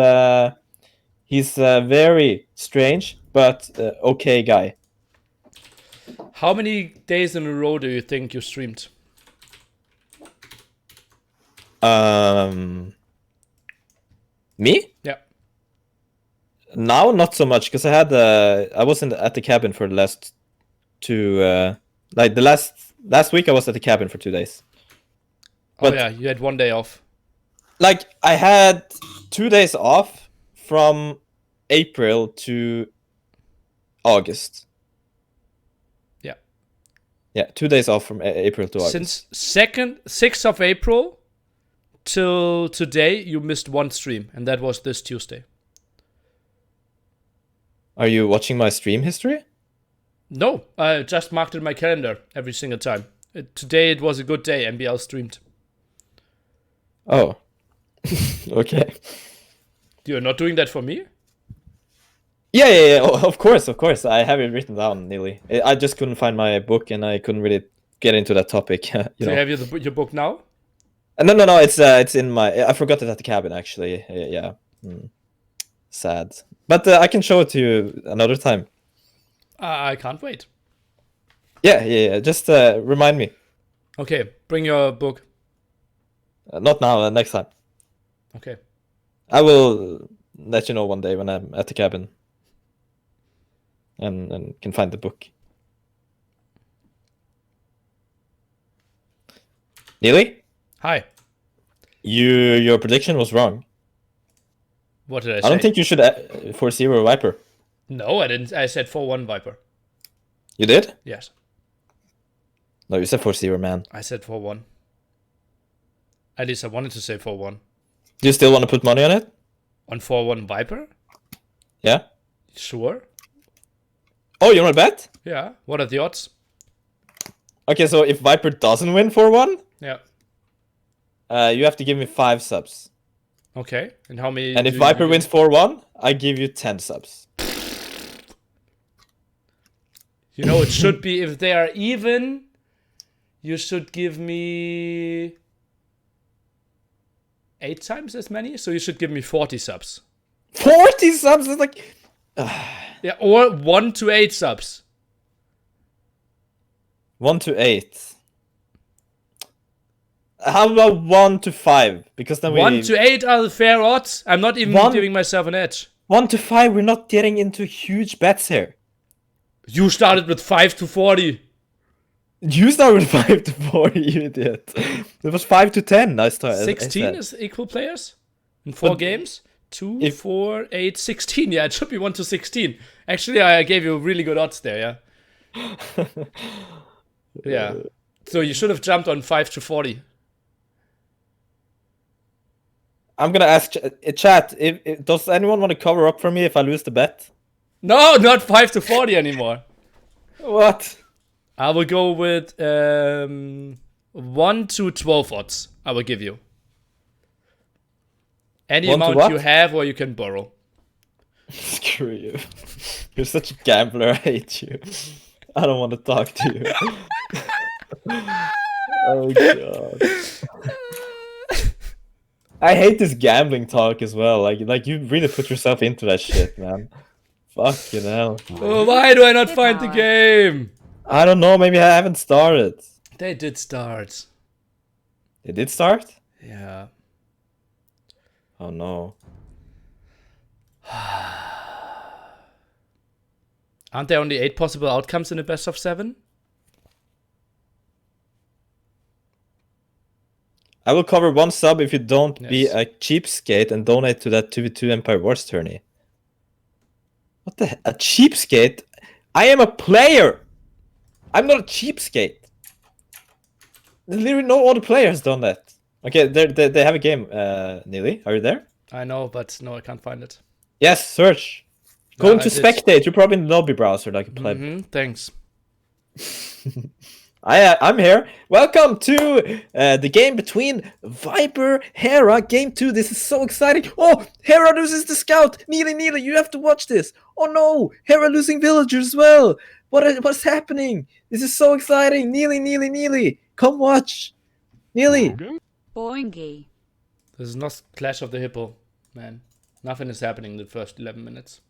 he's a very strange, but okay guy. How many days in a row do you think you streamed? Me? Yeah. Now, not so much, because I wasn't at the cabin for the last 2... like, the last week I was at the cabin for 2 days. But, oh yeah, you had 1 day off. Like, I had 2 days off from April to August. Yeah. Yeah, 2 days off from April to August. Since 6th of April till today, you missed 1 stream, and that was this Tuesday. Are you watching my stream history? No, I just marked it in my calendar every single time. Today it was a good day, MbL streamed. Oh. Okay. You're not doing that for me? Yeah. Oh, of course. I have it written down, nearly. I just couldn't find my book, and I couldn't really get into that topic. Do you have your book now? No. It's in my. I forgot it at the cabin, actually. Yeah. Sad, but I can show it to you another time. I can't wait. Yeah. Just remind me. Okay, bring your book. Not now. Next time. Okay. I will let you know one day when I'm at the cabin. And can find the book. Neely? Hi. Your prediction was wrong. What did I say? I don't think you should 4-0 Viper. No, I didn't. I said 4-1 Viper. You did? Yes. No, you said 4-0, man. I said 4-1. At least I wanted to say 4-1. Do you still want to put money on it? On 4-1 Viper? Yeah. Sure. Oh, you want to bet? Yeah. What are the odds? Okay, so if Viper doesn't win 4-1, Yeah. You have to give me 5 subs. Okay. And how many? And if Viper wins 4-1, I give you 10 subs. You know, it should be, if they are even, you should give me 8 times as many. So you should give me 40 subs. 40 subs is like... Yeah, or 1 to 8 subs. 1 to 8. How about 1 to 5? Because then 1 to 8 are the fair odds. I'm not even giving myself an edge. 1 to 5, we're not getting into huge bets here. You started with 5 to 40. You started with 5 to 40, you idiot. It was 5 to 10. I started. 16 is equal players in 4 games. 2, 4, 8, 16. Yeah, it should be 1 to 16. Actually, I gave you really good odds there, yeah. Yeah. So you should have jumped on 5 to 40. I'm gonna ask chat, does anyone want to cover up for me if I lose the bet? No, not 5 to 40 anymore. What? I will go with 1 to 12 odds. I will give you. Any 1 to amount what? you have or you can borrow. Screw you. You're such a gambler, I hate you. I don't want to talk to you. Oh god. I hate this gambling talk as well. Like you really put yourself into that shit, man. Fucking hell. Oh, why do I not find the game? I don't know, maybe I haven't started. They did start. It did start? Yeah. Oh no. Aren't there only 8 possible outcomes in a best of 7? I will cover 1 sub if you don't be Yes. a cheapskate and donate to that 2v2 Empire Wars tourney. What the a cheapskate? I am a player! I'm not a cheapskate. Literally no other players done that. Okay, they have a game, Neely. Are you there? I know, but no, I can't find it. Yes, search. Go No, into I did. spectate. You're probably in the lobby browser like a pleb. Thanks. I'm here. Welcome to the game between Viper, Hera, game 2. This is so exciting. Oh, Hera loses the scout. Neely, you have to watch this. Oh no, Hera losing villagers as well. What's happening? This is so exciting. Neely, come watch. Neely. Boingy. This is not Clash of the Hippo, man. Nothing is happening in the first 11 minutes.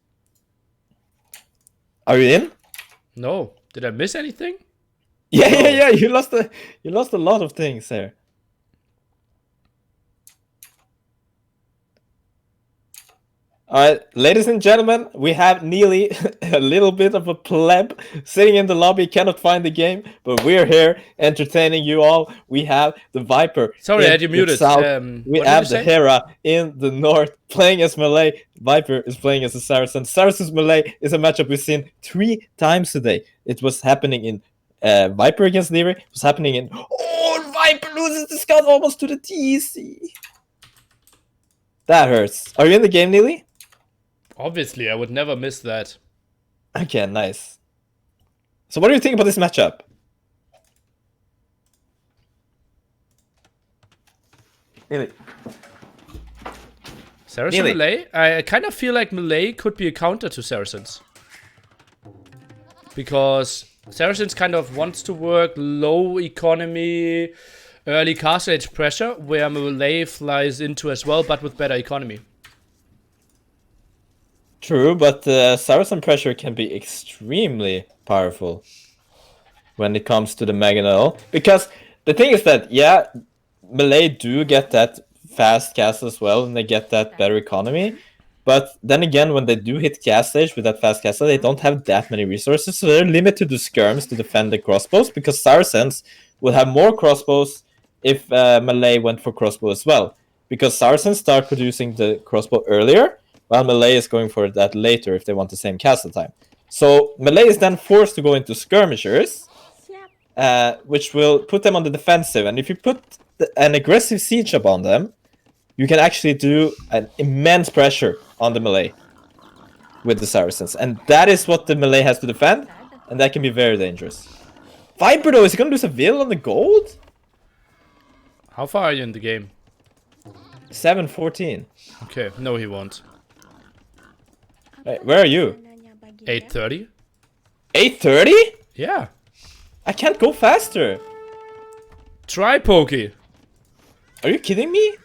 Are you in? No. Did I miss anything? Yeah. You lost a lot of things there. Alright, ladies and gentlemen, we have Neely, a little bit of a pleb, sitting in the lobby, cannot find the game, but we're here entertaining you all. We have the Viper. Sorry, I had you in the muted. south. We What did have you the say? Hera in the north, playing as Melee. Viper is playing as a Saracen. Saracen's Melee is a matchup we've seen 3 times today. It was happening in Viper against Leary. It was happening in... Oh, Viper loses the scout almost to the TC. That hurts. Are you in the game, Neely? Obviously, I would never miss that. Okay, nice. So what do you think about this matchup? Neely. Saracen Neely. Melee? I kind of feel like Melee could be a counter to Saracens. Because Saracens kind of wants to work low economy, early castle age pressure, where Melee flies into as well, but with better economy. True, but Saracen pressure can be extremely powerful when it comes to the Mangonel. Because the thing is that, yeah, Melee do get that fast castle as well, and they get that better economy. But then again, when they do hit cast stage with that fast castle, they don't have that many resources, so they're limited to skirms to defend the crossbows, because Saracens would have more crossbows if Melee went for crossbow as well. Because Saracens start producing the crossbow earlier, while Melee is going for that later if they want the same castle time. So Melee is then forced to go into skirmishers, which will put them on the defensive. And if you put an aggressive siege up on them, you can actually do an immense pressure on the Melee with the Saracens. And that is what the Melee has to defend, and that can be very dangerous. Viper though, is he gonna lose a Vil on the gold? How far are you in the game? 7-14. Okay, no he won't. Hey, where are you? 8:30? 8:30? Yeah. I can't go faster. Try Pokey. Are you kidding me?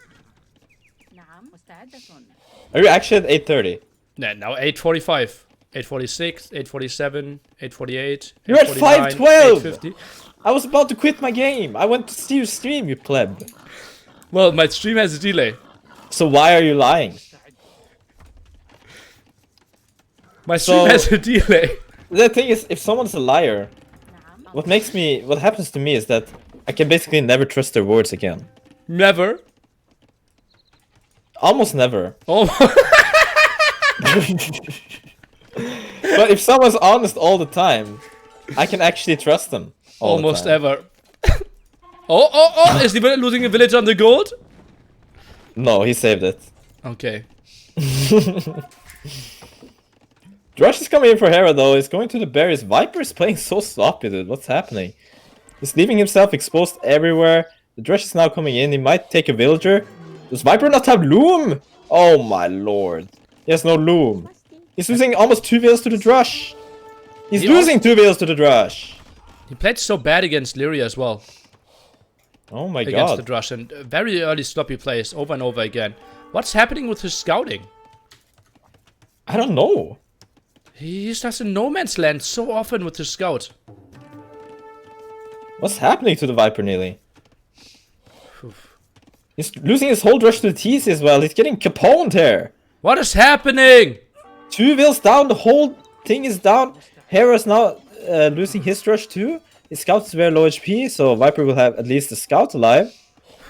نعم مستعدة. Are you actually at 8:30? Nah, now 8:45. 8:46, 8:47, 8:48. You're at 8:49, 5:12. 8:50. I was about to quit my game. I went to see your stream, you pleb. Well, my stream has a delay. So why are you lying? My stream has a delay. The thing is, if someone's a liar, what happens to me is that I can basically never trust their words again. Never. Almost never. Oh. But if someone's honest all the time, I can actually trust them. Almost ever. Oh! Is he losing a village on the gold? No, he saved it. Okay. Drush is coming in for Hera though. He's going to the berries. Viper is playing so sloppy, dude. What's happening? He's leaving himself exposed everywhere. The Drush is now coming in. He might take a villager. Does Viper not have loom? Oh my lord. He has no loom. He's losing almost 2 vills to the Drush. He's losing 2 vills to the Drush. He played so bad against Lyria as well. Oh my Against god. the Drush, and very early sloppy plays over and over again. What's happening with his scouting? I don't know. He just in no man's land so often with his scout. What's happening to the Viper nearly? He's losing his whole Drush to the TC as well. He's getting caponed here. What is happening? 2 vills down. The whole thing is down. Hera's now losing his Drush too. His scout is very low HP, so Viper will have at least a scout alive.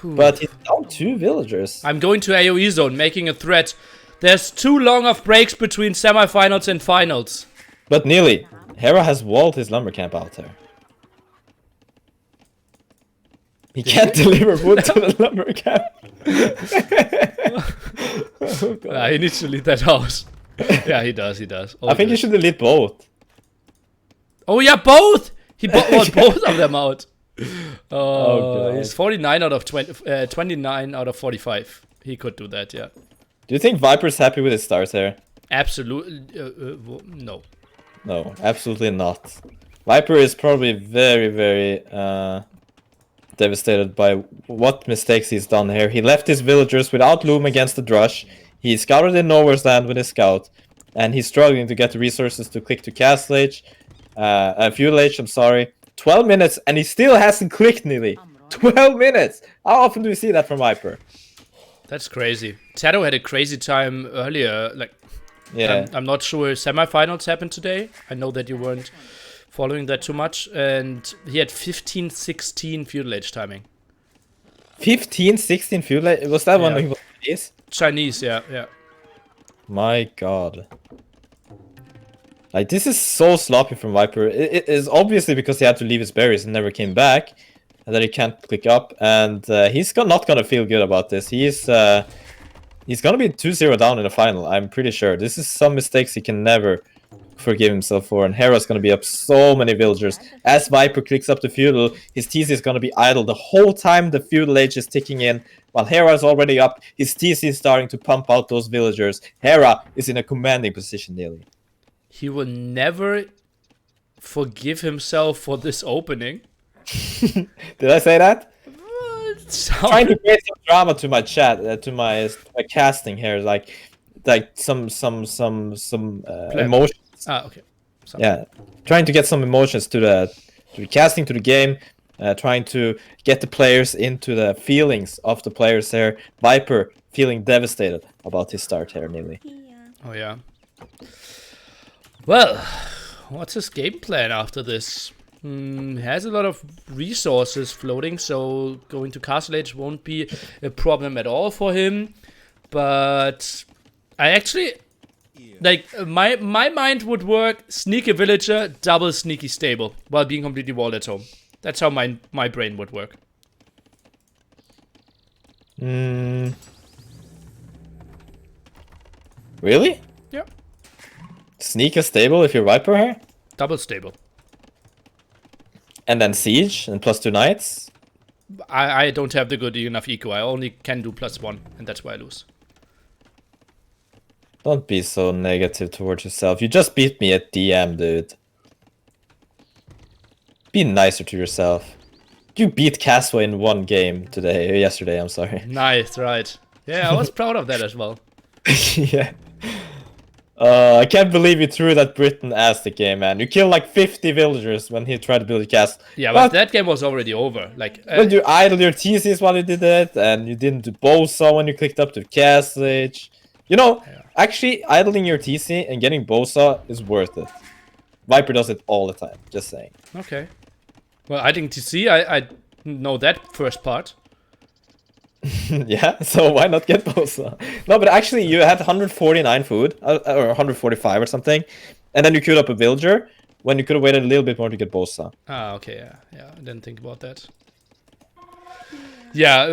But he's down 2 villagers. I'm going to AoE zone, making a threat. There's too long of breaks between semifinals and finals. But nearly. Hera has walled his lumber camp out there. He can't deliver wood to the lumber camp. He needs to leave that house. Yeah, he does. I think he should delete both. Oh yeah, both! He bought both of them out. God. He's 49 out of 20, 29 out of 45. He could do that, yeah. Do you think Viper's happy with his start here? Absolutely, no. No, absolutely not. Viper is probably very, very devastated by what mistakes he's done here. He left his villagers without loom against the Drush. He scouted in Nowhere's land with his scout. And he's struggling to get the resources to click to Castle Age. Feudal Age, I'm sorry. 12 minutes and he still hasn't clicked nearly. 12 minutes! How often do we see that from Viper? That's crazy. Tato had a crazy time earlier. Like, yeah. I'm not sure semifinals happened today. I know that you weren't following that too much. And he had 15-16 feudal age timing. 15, 16 feudal age? Was that one he was Chinese? Chinese, yeah. My god. Like, this is so sloppy from Viper. It is obviously because he had to leave his berries and never came back. And that he can't click up. And he's not gonna feel good about this. He's gonna be 2-0 down in the final, I'm pretty sure. This is some mistakes he can never forgive himself for. And Hera's gonna be up so many villagers. As Viper clicks up the feudal, his TC is gonna be idle the whole time the feudal age is ticking in. While Hera is already up, his TC is starting to pump out those villagers. Hera is in a commanding position nearly. He will never forgive himself for this opening. Did I say that? Trying to Sorry. create some drama to my chat, to my casting here, like some emotions. Okay. Sorry. Yeah, trying to get some emotions to the casting, to the game, trying to get the players into the feelings of the players here. Viper feeling devastated about his start here, nearly. Oh yeah. Well, what's his game plan after this? He has a lot of resources floating, so going to Castle Age won't be a problem at all for him. But I actually, like, my mind would work: sneak a villager, double sneaky stable, while being completely walled at home. That's how my brain would work. Really? Yeah. Sneak a stable if you're Viper here? Double stable. And then siege and +2 knights? I don't have the good enough eco. I only can do +1, and that's why I lose. Don't be so negative towards yourself. You just beat me at DM, dude. Be nicer to yourself. You beat Casway in one game today, yesterday, I'm sorry. Nice, right. Yeah, I was proud of that as well. Yeah. I can't believe you threw that Britain ass the game, man. You killed like 50 villagers when he tried to build a castle. Yeah, but that game was already over. Like, but you idled your TCs while you did that, and you didn't do Bosa when you clicked up to Castle Age. You know, actually idling your TC and getting Bosa is worth it. Viper does it all the time. Just saying. Okay. Well, I think TC, I know that first part. Yeah, so why not get Bosa? No, but actually you had 149 food, or 145 or something, and then you queued up a villager when you could have waited a little bit more to get Bosa. Ah, okay, yeah, I didn't think about that. Yeah,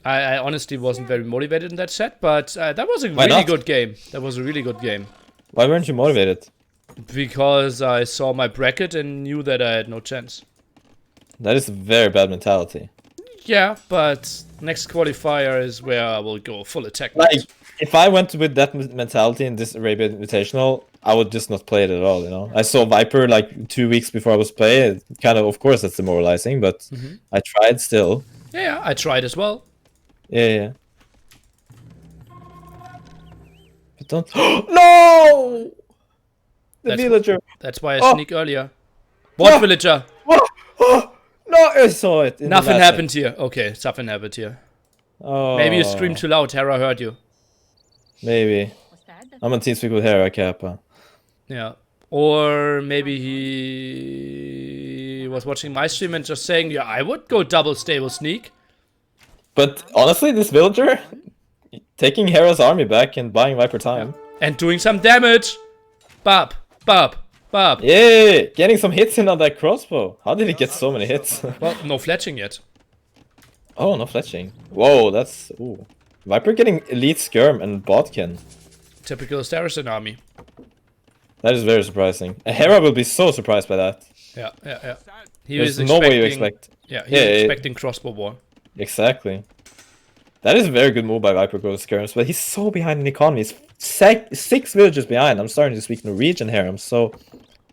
I honestly wasn't very motivated in that set, but that was a really good game. That was a really good game. Why weren't you motivated? Because I saw my bracket and knew that I had no chance. That is a very bad mentality. Yeah, but next qualifier is where I will go full attack. Like, if I went with that mentality in this Arabian Invitational, I would just not play it at all, you know? I saw Viper like 2 weeks before I was playing. Kind of course, that's demoralizing, but I tried still. Yeah, I tried as well. Yeah. But don't... No! The villager! That's why I sneak earlier. What villager? No, I saw it. Nothing happened here. Okay, something happened here. Oh. Maybe you screamed too loud. Hera heard you. Maybe. I'm on TeamSpeak with Hera, Kappa. Yeah. Or maybe he was watching my stream and just saying, yeah, I would go double stable sneak. But honestly, this villager taking Hera's army back and buying Viper time. And doing some damage. Bop, bop, bop. Yeah, getting some hits in on that crossbow. How did he get so many hits? Well, no fletching yet. Oh, no fletching. Whoa, that's... Ooh. Viper getting elite skirm and botkin. Typical Saracen army. That is very surprising. Hera will be so surprised by that. Yeah. There's no way you expect. Yeah, he's expecting crossbow war. Exactly. That is a very good move by Viper going skirms, but he's so behind in economy. He's 6 villages behind. I'm starting to speak Norwegian here. I'm so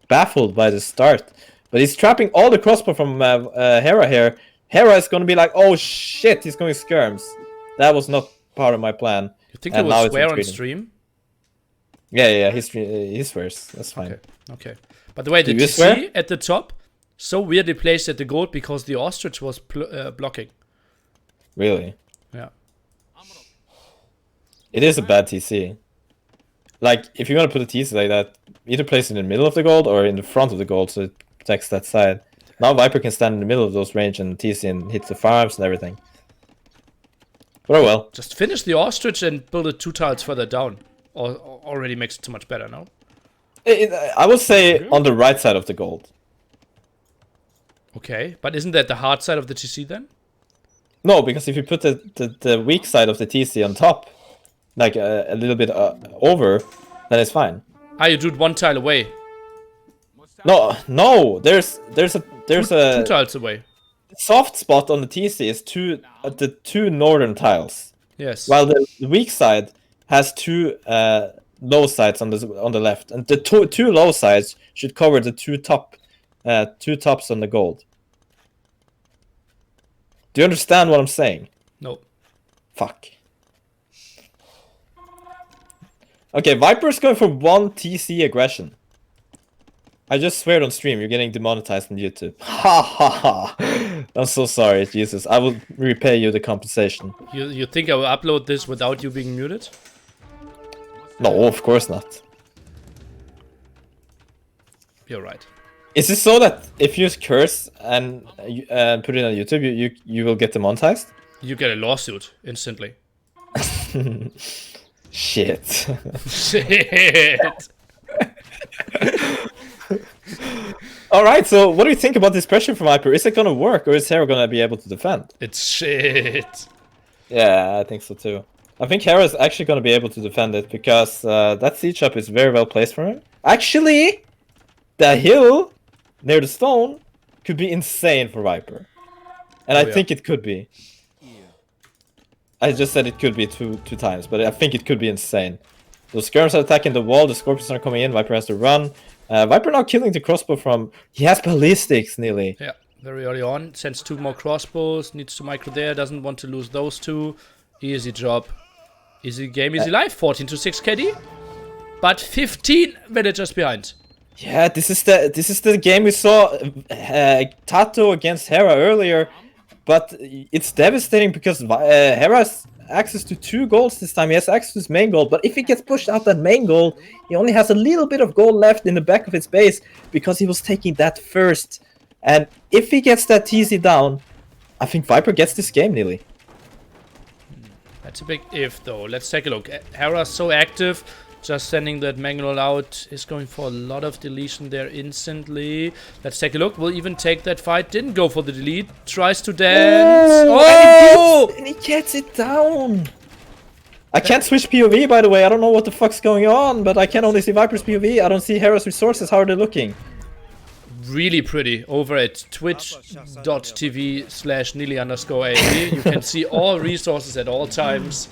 baffled by the start. But he's trapping all the crossbow from Hera here. Hera is going to be like, oh shit, he's going skirms. That was not part of my plan. You think he will swear on stream? Yeah, he swears. That's fine. Okay. By the way, did you see at the top? So weirdly placed at the gold because the ostrich was blocking. Really? Yeah. It is a bad TC. Like, if you want to put a TC like that, either place it in the middle of the gold or in the front of the gold so it protects that side. Now Viper can stand in the middle of those range and TC and hit the farms and everything. But oh well. Just finish the ostrich and build it 2 tiles further down. Or already makes it too much better, no? I would say on the right side of the gold. Okay, but isn't that the hard side of the TC then? No, because if you put the weak side of the TC on top, like a little bit over, then it's fine. Ah, you do it 1 tile away. No, there's a 2 tiles away. soft spot on the TC is the 2 northern tiles. Yes. While the weak side has 2 low sides on the left, and the two low sides should cover the 2 tops on the gold. Do you understand what I'm saying? No. Fuck. Okay, Viper's going for 1 TC aggression. I just swear on stream, you're getting demonetized on YouTube. Ha ha ha. I'm so sorry, Jesus. I will repay you the compensation. You think I will upload this without you being muted? No, of course not. You're right. Is it so that if you curse and put it on YouTube, you will get demonetized? You get a lawsuit instantly. Shit. Shit. Alright, so what do you think about this pressure from Viper? Is it gonna work, or is Hera gonna be able to defend? It's shit. Yeah, I think so too. I think Hera is actually gonna be able to defend it, because that siege up is very well placed for him. Actually, the hill near the stone could be insane for Viper. And I think it could be. I just said it could be two times, but I think it could be insane. Those skirms are attacking the wall, the scorpions are coming in, Viper has to run. Viper now killing the crossbow from... He has ballistics, nearly. Yeah, very early on. Sends 2 more crossbows, needs to micro there, doesn't want to lose those 2. Easy job. Easy game, easy life. 14 to 6 KD. But 15 villagers behind. Yeah, this is the game we saw Tato against Hera earlier. but it's devastating because Hera has access to 2 goals this time. He has access to his main goal, but if he gets pushed out that main goal, he only has a little bit of gold left in the back of his base because he was taking that first. And if he gets that TC down, I think Viper gets this game nearly. That's a big if, though. Let's take a look. Hera's so active. Just sending that Mangonel out is going for a lot of deletion there instantly. Let's take a look. We'll even take that fight. Didn't go for the delete. Tries to dance. Oh! And he gets it down. I can't switch POV, by the way. I don't know what the fuck's going on, but I can only see Viper's POV. I don't see Hera's resources. How are they looking? Really pretty over at twitch.tv/nili_AV. You can see all resources at all times.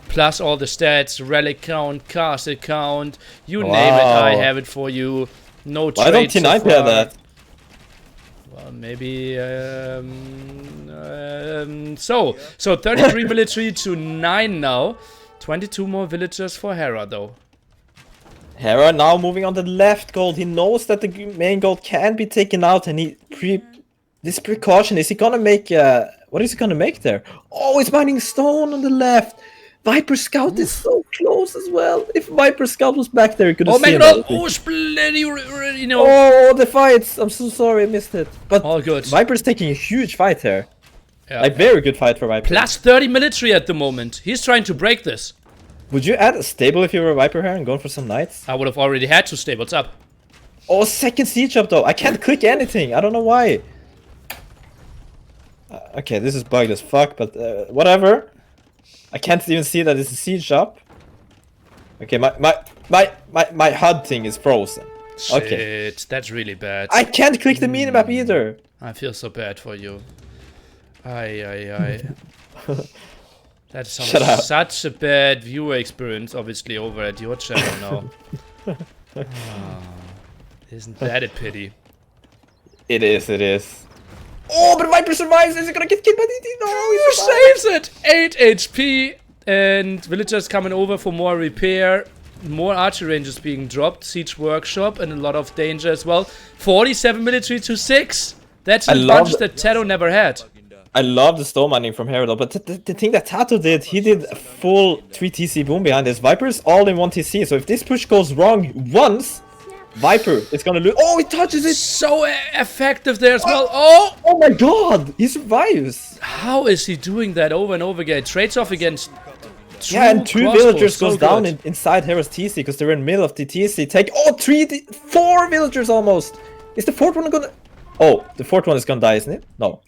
Plus all the stats, relic count, castle count, you name it, I have it for you. No trade. Why don't T9 pair that? Well, maybe. So 33 military to 9 now. 22 more villagers for Hera, though. Hera now moving on the left gold. He knows that the main gold can be taken out, and this precaution, is he gonna make? What is he gonna make there? Oh, he's mining stone on the left. Viper Scout is so close as well. If Viper Scout was back there, he could have seen it. Oh, splendid, you know. Oh, the fights. I'm so sorry I missed it. But all good. Viper's taking a huge fight here. Yeah. Like, very good fight for Viper. Plus 30 military at the moment. He's trying to break this. Would you add a stable if you were Viper here and going for some knights? I would have already had to stay. What's up? Oh, second siege up though. I can't click anything. I don't know why. Okay, this is bugged as fuck, but whatever. I can't even see that it's a siege up. Okay, my HUD thing is frozen. Shit, okay, that's really bad. I can't click the minimap either. I feel so bad for you. Aye. That sounds such a bad viewer experience, obviously, over at your channel now. Isn't that a pity? It is. Oh, but Viper survives! Is he gonna get killed by DT? No, he saves it! 8 HP, and villagers coming over for more repair. More archer ranges being dropped. Siege workshop, and a lot of danger as well. 47 military to 6! That's a bunch that Tato never had. I love the stone mining from Hera though, but the thing that Tato did, he did a full 3 TC boom behind his Vipers, all in 1 TC. So if this push goes wrong once, Viper is gonna lose. Oh, he touches it! So effective there as well. Oh! Oh my god! He survives! How is he doing that over and over again? Trades off against yeah, and 2 villagers goes down inside Hera's TC because they're in the middle of the TC. Take 4 villagers almost! Is the 4th one gonna... Oh, the 4th one is gonna die, isn't it? No.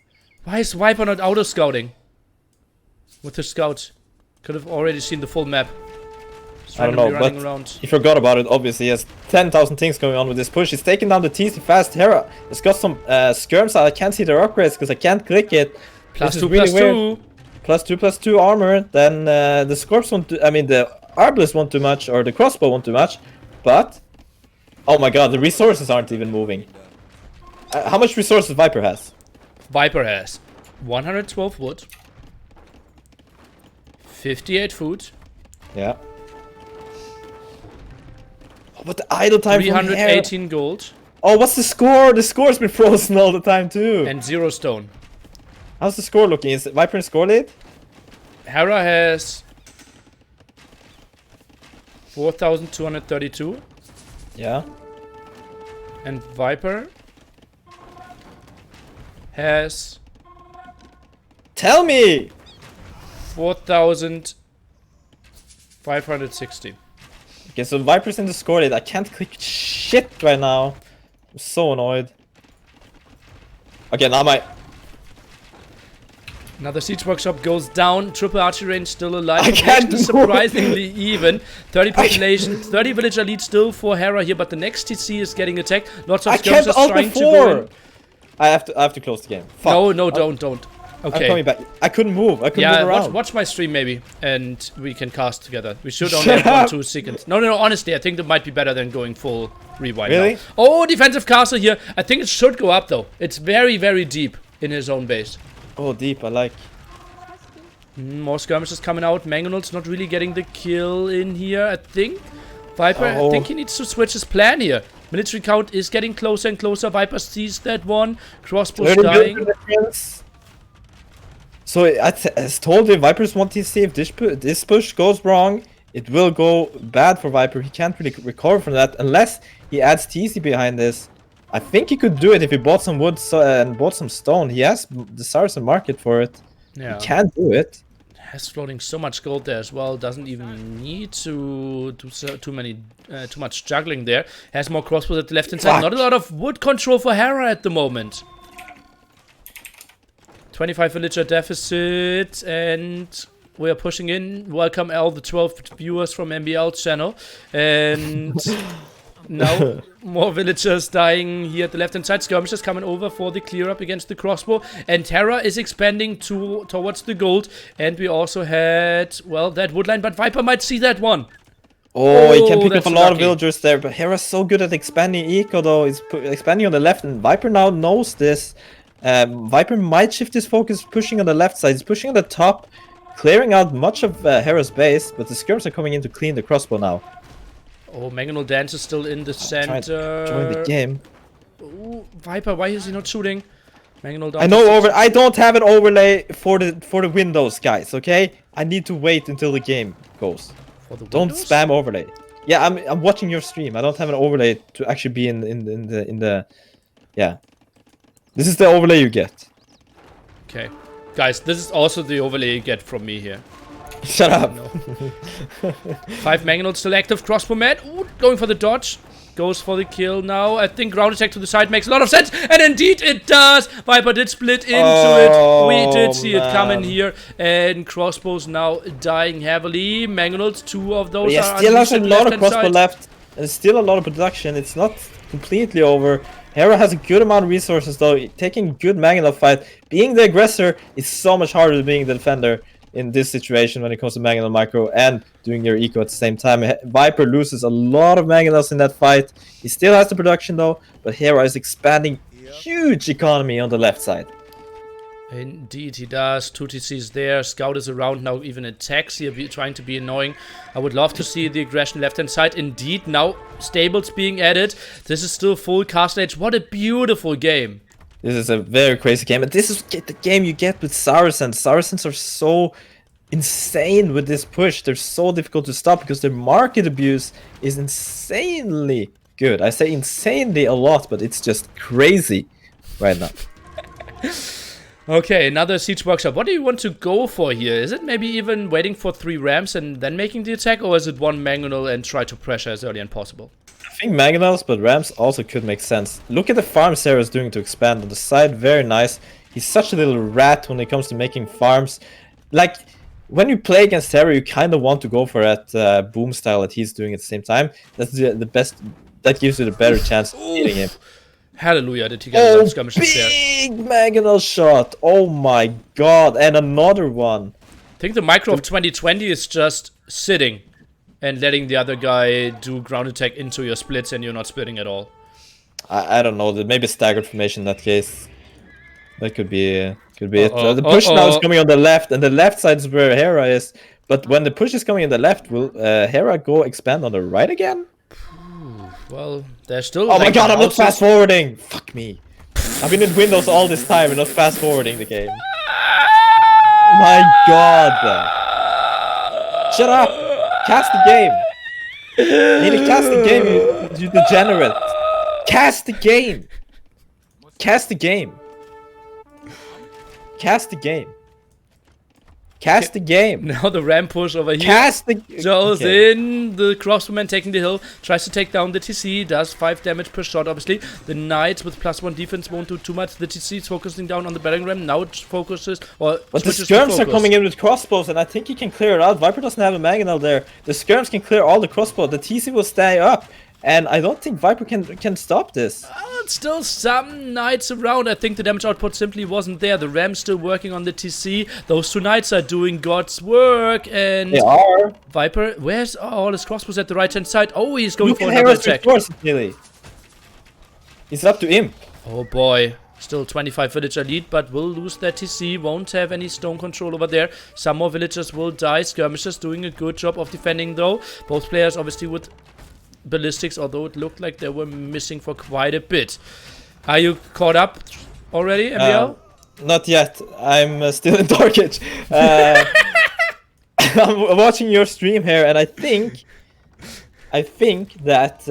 Why is Viper not auto-scouting? With his scout. Could have already seen the full map. I don't know, but he forgot about it, obviously. He has 10,000 things going on with this push. He's taking down the TC fast. Hera has got some skirms out. I can't see their upgrades because I can't click it. +2/+2. +2/+2 armor. Then the Scorps won't do... I mean, the Arbalest won't do much, or the crossbow won't do much. But... Oh my god, the resources aren't even moving. How much resources Viper has? Viper has 112 wood. 58 food. Yeah. But the idle time 318 gold. Oh, what's the score? The score's been frozen all the time too. And 0 stone. How's the score looking? Is Viper in score lead? Hera has 4,232. Yeah. And Viper has... Tell me! 4,560. Okay, so Viper's in the score lead. I can't click shit right now. I'm so annoyed. Okay, now Another siege workshop goes down. Triple archery range still alive. I can't move. Surprisingly even. 30 population, 30 villager lead still for Hera here, but the next TC is getting attacked. Lots of skirmishers trying to go in. I have to close the game. Fuck. No, don't. Okay. I'm coming back. I couldn't move. I couldn't move around. Watch my stream maybe, and we can cast together. We should only have 1-2 seconds. No, honestly, I think that might be better than going full rewind. Really? Now. Oh, defensive castle here. I think it should go up though. It's very, very deep in his own base. Oh, deep. I like. More skirmishes coming out. Mangonel's not really getting the kill in here, I think. Viper, I think he needs to switch his plan here. Military count is getting closer and closer. Viper sees that one. Crossbow dying. So I told you, Vipers want TC. If this push goes wrong, it will go bad for Viper. He can't really recover from that unless he adds TC behind this. I think he could do it if he bought some wood and bought some stone. He has the Saracen market for it. Yeah. He can do it. Has floating so much gold there as well. Doesn't even need to do too much juggling there. Has more crossbows at the left hand side. Not a lot of wood control for Hera at the moment. 25 villager deficit, and we are pushing in. Welcome all the 12 viewers from MbL channel, and now more villagers dying here at the left hand side. Skirmishers coming over for the clear up against the crossbow, and Hera is expanding towards the gold. And we also had, well, that woodline, but Viper might see that one. Oh, he can pick up that's a lot of lucky. villagers there, but Hera's so good at expanding eco though. He's expanding on the left, and Viper now knows this. Viper might shift his focus, pushing on the left side. He's pushing on the top, clearing out much of Hera's base, but the skirms are coming in to clean the crossbow now. Oh, Mangonel Dance is still in the center. Join the game. Ooh, Viper, why is he not shooting? Mangonel Dance. I know I don't have an overlay for the windows, guys. Okay, I need to wait until the game goes. For the Don't windows? spam overlay. Yeah, I'm watching your stream. I don't have an overlay to actually be in the yeah. This is the overlay you get. Okay. Guys, this is also the overlay you get from me here. Shut up. No. 5 Mangonels still active. Crossbow man. Ooh, going for the dodge. Goes for the kill now. I think ground attack to the side makes a lot of sense. And indeed it does. Viper did split into it. We did see it coming here. And crossbows now dying heavily. Mangonels, 2 of those Yeah, are still has a unleashed lot of left-hand crossbow side. left. And still a lot of production. It's not completely over. Hera has a good amount of resources though. Taking good Mangonel fight. Being the aggressor is so much harder than being the defender in this situation when it comes to Mangonel micro and doing your eco at the same time. Viper loses a lot of Mangonels in that fight. He still has the production though, but Hera is expanding huge economy on the left side. Indeed, he does. 2 TCs there. Scout is around now, even attacks here, trying to be annoying. I would love to see the aggression left-hand side. Indeed, now stables being added. This is still full castle age. What a beautiful game. This is a very crazy game, and this is the game you get with Saracens. Saracens are so insane with this push. They're so difficult to stop because their market abuse is insanely good. I say insanely a lot, but it's just crazy right now. Okay, another siege workshop. What do you want to go for here? Is it maybe even waiting for 3 rams and then making the attack, or is it 1 Mangonel and try to pressure as early as possible? I think Mangonels, but Rams also could make sense. Look at the farms Hera's doing to expand on the side. Very nice. He's such a little rat when it comes to making farms. Like, when you play against Hera, you kind of want to go for that boom style that he's doing at the same time. That's the best. That gives you the better chance of beating him. Hallelujah, did he get a lot of skirmishes there? Big Mangonel shot! Oh my god, and another one. I think the micro of 2020 is just sitting and letting the other guy do ground attack into your splits and you're not splitting at all. I don't know, maybe staggered formation in that case. That could be it. The push now is coming on the left, and the left side is where Hera is. But when the push is coming on the left, will Hera go expand on the right again? Well, there's still... Oh my god, I'm not fast forwarding! Fuck me. I've been in Windows all this time and not fast forwarding the game. My god. Shut up! Cast the game! You need to cast the game, you degenerate! Cast the game! Cast the game! Cast the game! Cast the game! Now the ram push over here. Cast the... Goes in, the crossbowman taking the hill, tries to take down the TC, does 5 damage per shot obviously. The knights with +1 defense won't do too much. The TC is focusing down on the battering ram, now it focuses, or But the switches to skirms are focus. coming in with crossbows, and I think he can clear it out. Viper doesn't have a Mangonel there. The skirms can clear all the crossbow. The TC will stay up, and I don't think Viper can stop this. Still some knights around. I think the damage output simply wasn't there. The ram's still working on the TC. Those 2 knights are doing God's work, and They are. Viper, where's all his crossbows at the right hand side? Oh, he's going Look for at another Hera's attack. reinforced, really. It's up to him. Oh boy. Still 25 villager lead, but will lose their TC, won't have any stone control over there. Some more villagers will die. Skirmishers doing a good job of defending though. Both players obviously with ballistics, although it looked like they were missing for quite a bit. Are you caught up already, MbL? Not yet. I'm still in Dark Age. I'm watching your stream here, and I think that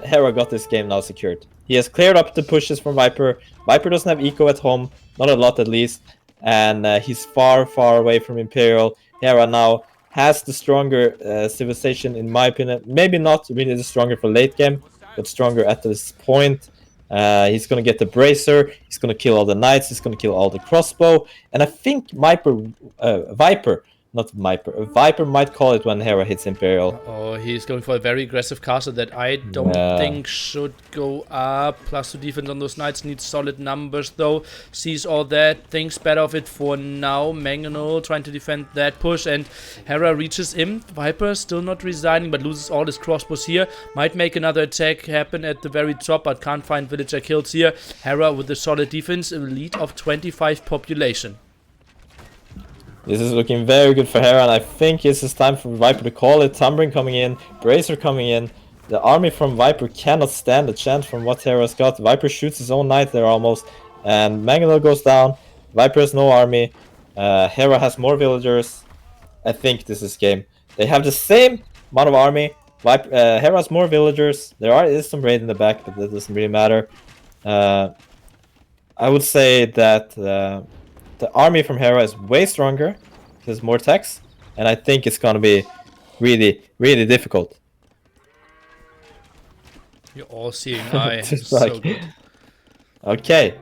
Hera got this game now secured. He has cleared up the pushes from Viper. Viper doesn't have eco at home, not a lot at least, and he's far, far away from Imperial. Hera now has the stronger civilization, in my opinion. Maybe not really the stronger for late game, but stronger at this point. He's gonna get the bracer. He's gonna kill all the knights. He's gonna kill all the crossbow, and I think Viper. Not Viper. Viper might call it when Hera hits Imperial. Oh, he's going for a very aggressive castle that I don't think should go up. Plus 2 defense on those knights, needs solid numbers though. Sees all that, thinks better of it for now. Mangonel trying to defend that push, and Hera reaches him. Viper still not resigning, but loses all his crossbows here. Might make another attack happen at the very top, but can't find villager kills here. Hera with a solid defense, a lead of 25 population. This is looking very good for Hera, and I think it's time for Viper to call it. Tumbling coming in, Bracer coming in. The army from Viper cannot stand a chance from what Hera's got. Viper shoots his own knight there almost, and Mangonel goes down. Viper has no army. Hera has more villagers. I think this is game. They have the same amount of army. Hera has more villagers. There is some raid in the back, but that doesn't really matter. I would say that the army from Hera is way stronger. There's more techs, and I think it's gonna be really, really difficult. You're all seeing eye. Just So like- good. Okay,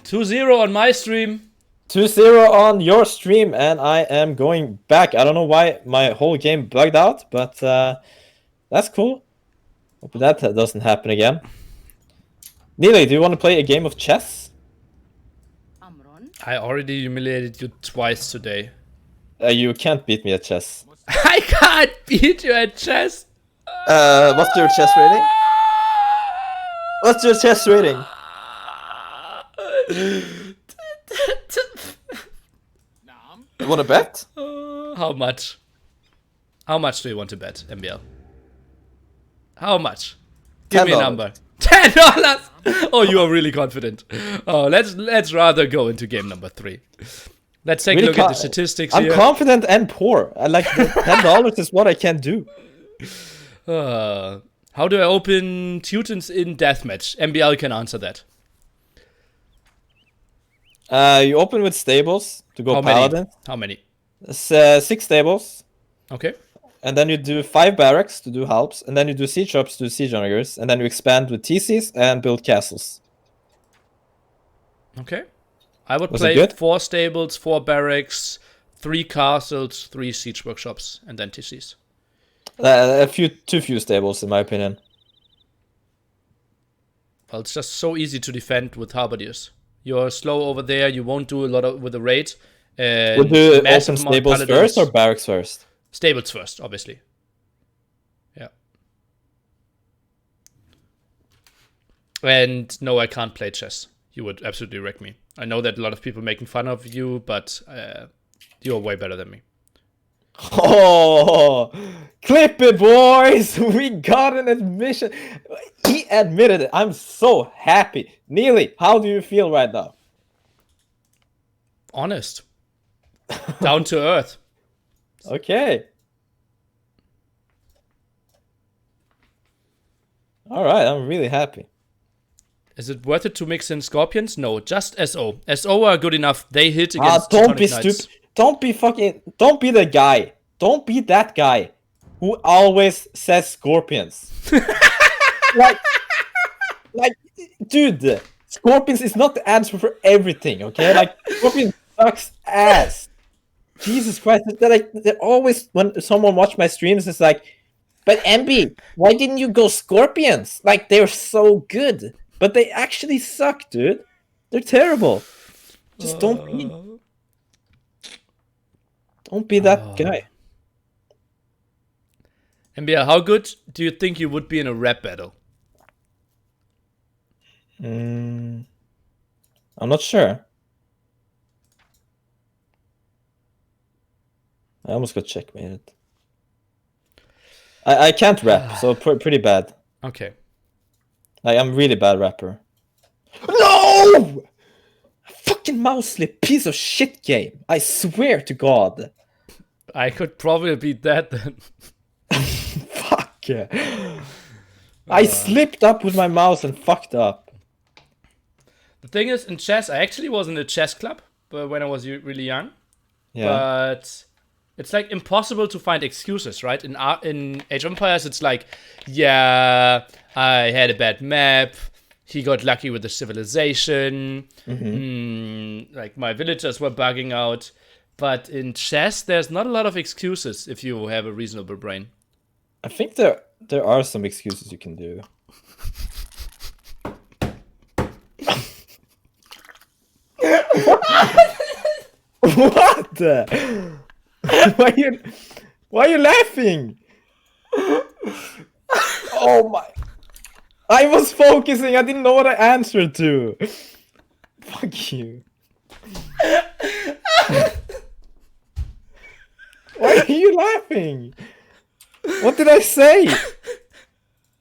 2-0 on my stream. 2-0 on your stream, and I am going back. I don't know why my whole game bugged out, but that's cool. Hope that doesn't happen again. Neely, do you want to play a game of chess? Amron. I already humiliated you twice today. You can't beat me at chess. I can't beat you at chess. What's your chess rating? What's your chess rating? You want to bet? How much? How much do you want to bet, MbL? How much? Give me a $10. number. $10. Oh, you are really confident. Oh, let's rather go into game number 3. Let's take a look at the statistics I'm here. confident and poor. I like $10 is what I can do. How do I open Teutons in deathmatch? MbL can answer that. You open with stables to go How paladin. many? How many? 6 stables. Okay. And then you do 5 barracks to do helps, and then you do siege shops to do siege onagers, and then you expand with TCs and build castles. Okay. I would Was it play good? 4 stables, 4 barracks, 3 castles, 3 siege workshops, and then TCs. Too few stables, in my opinion. Well, it's just so easy to defend with halberdiers. You're slow over there. You won't do a lot of, with the raid. Would you open massive amount of stables paladins. first or barracks first? Stables first, obviously. Yeah. And no, I can't play chess. You would absolutely wreck me. I know that a lot of people making fun of you, but you're way better than me. Oh, clip it, boys! We got an admission. He admitted it. I'm so happy. Neely, how do you feel right now? Honest. Down to earth. Okay. All right, I'm really happy. Is it worth it to mix in scorpions? No, just SO. SO are good enough. They hit against Don't be Teutonic Knights. stupid. Don't be the guy. Don't be that guy who always says scorpions. like, dude, scorpions is not the answer for everything, okay? Like, scorpion sucks ass. Jesus Christ, they're always, when someone watch my streams, it's like, but MB, why didn't you go scorpions? Like, they're so good. But they actually suck, dude. They're terrible. Just don't be that guy. MbL, how good do you think you would be in a rap battle? I'm not sure. I almost got checkmated. I can't rap, so pretty bad. Okay. I'm really bad rapper. No! Fucking mouse slip, piece of shit game. I swear to God. I could probably beat that then. Fuck. I slipped up with my mouse and fucked up. The thing is, in chess, I actually was in a chess club but when I was really young. Yeah. But it's like impossible to find excuses, right? In Age of Empires, it's like, yeah, I had a bad map. He got lucky with the civilization. Like my villagers were bugging out. But in chess, there's not a lot of excuses if you have a reasonable brain. I think there are some excuses you can do. What? Why are you laughing? Oh my! I was focusing. I didn't know what I answered to. Fuck you. Why are you laughing? What did I say?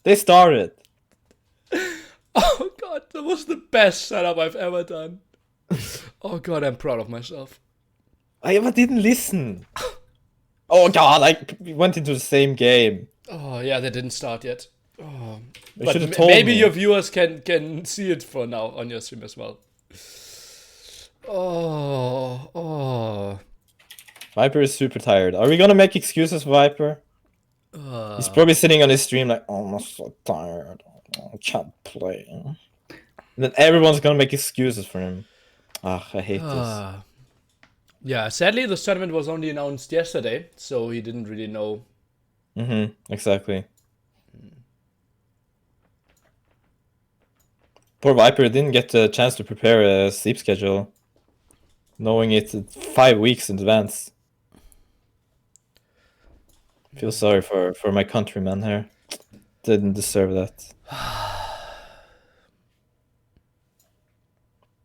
They started. Oh god, that was the best setup I've ever done. Oh god, I'm proud of myself. I didn't listen. Oh god, I went into the same game. Oh yeah, they didn't start yet. Oh. You But should have told maybe me. your viewers can see it for now on your stream as well. Oh. Viper is super tired. Are we gonna make excuses for Viper? He's probably sitting on his stream like, oh, I'm so tired. I can't play. And then everyone's gonna make excuses for him. Ah, I hate this. Yeah, sadly the tournament was only announced yesterday, so he didn't really know. Exactly. Poor Viper didn't get a chance to prepare a sleep schedule, knowing it 5 weeks in advance. Feel sorry for my countrymen here. Didn't deserve that.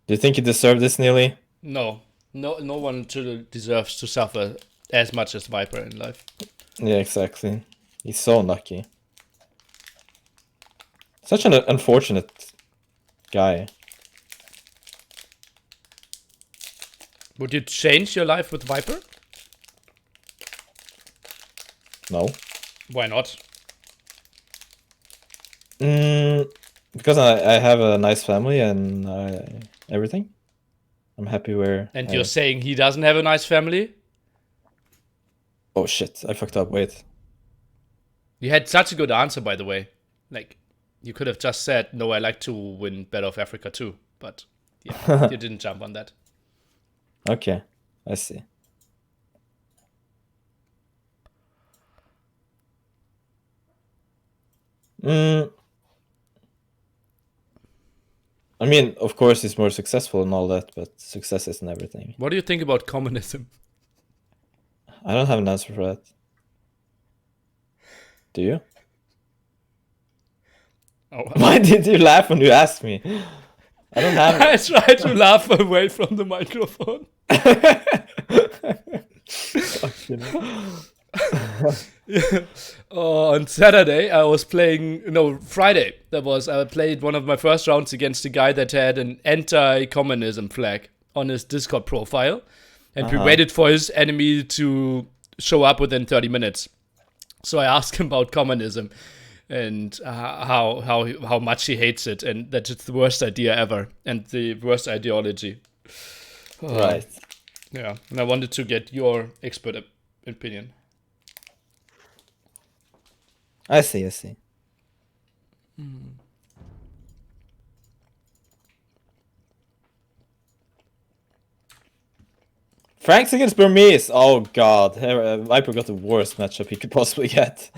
Do you think he deserved this, Neely? No one deserves to suffer as much as Viper in life. Yeah, exactly. He's so unlucky. Such an unfortunate guy. Would you change your life with Viper? No. Why not? Because I have a nice family and everything. I'm happy where. And you're saying he doesn't have a nice family? Oh shit! I fucked up. Wait. You had such a good answer, by the way. Like, you could have just said, no, I like to win Battle of Africa too. But yeah, you didn't jump on that. Okay, I see. I mean, of course, he's more successful and all that, but success isn't everything. What do you think about communism? I don't have an answer for that. Do you? Oh, Why did you laugh when you asked me? I don't have. I tried to laugh away from the microphone. On Saturday, I was playing. No, Friday. I played one of my first rounds against a guy that had an anti-communism flag on his Discord profile, and we waited for his enemy to show up within 30 minutes. So I asked him about communism and how much he hates it, and that it's the worst idea ever and the worst ideology. Right. Yeah, and I wanted to get your expert opinion. I see. Franks against Burmese. Oh god, Viper got the worst matchup he could possibly get.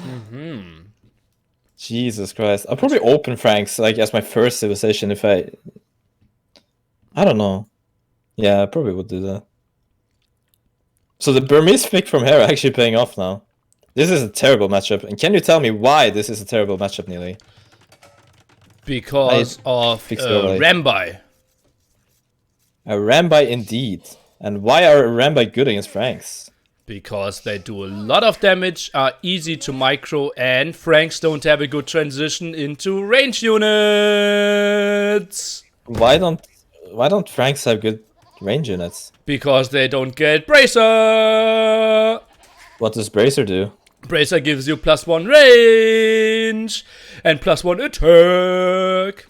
Jesus Christ. I'll probably open Franks like as my first civilization if I don't know. Yeah, I probably would do that. So the Burmese pick from Hera actually paying off now. This is a terrible matchup. And can you tell me why this is a terrible matchup, Neely? Because of Rambai. A Rambai indeed. And why are Rambai good against Franks? Because they do a lot of damage, are easy to micro, and Franks don't have a good transition into range units. Why don't Franks have good range units? Because they don't get Bracer! What does Bracer do? Bracer gives you +1 range and +1 attack.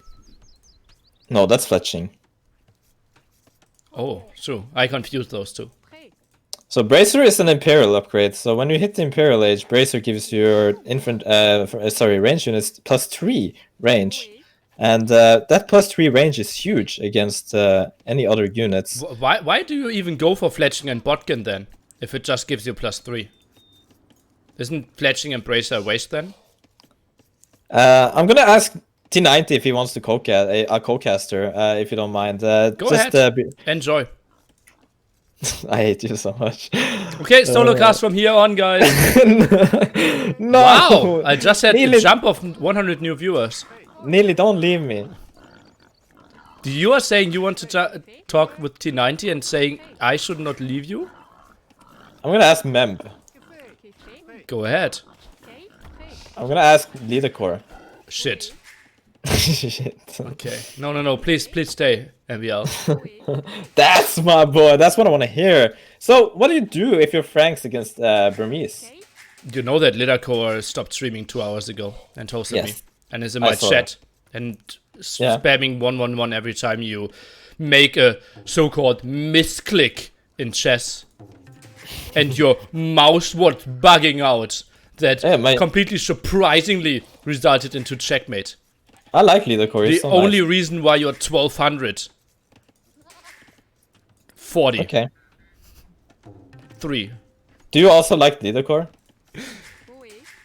No, that's fletching. Oh, true. I confused those two. So Bracer is an Imperial upgrade. So when you hit the Imperial Age, Bracer gives your range units +3 range, and that +3 range is huge against any other units. Why do you even go for fletching and botkin then, if it just gives you +3? Isn't fletching and Bracer a waste then? I'm gonna ask T90 if he wants to a co-caster, if you don't mind. Go ahead. Enjoy. I hate you so much. Okay, solo cast from here on, guys. No! Wow! I just had Nearly, a jump of 100 new viewers. Nearly, don't leave me. You are saying you want to talk with T90 and saying I should not leave you? I'm gonna ask Memb. Go ahead. I'm gonna ask Leader Core. Shit. Shit. Okay. No. Please stay, MbL. That's my boy. That's what I want to hear. So, what do you do if you're Franks against Burmese? You know that Lidakor stopped streaming 2 hours ago and hosted me. And is in my chat. And spamming 111 every time you make a so-called misclick in chess. And your mouse was bugging out. That completely surprisingly resulted into checkmate. I like Leader Core. The only reason why you're 1200. 40. Okay. 3. Do you also like Leader Core?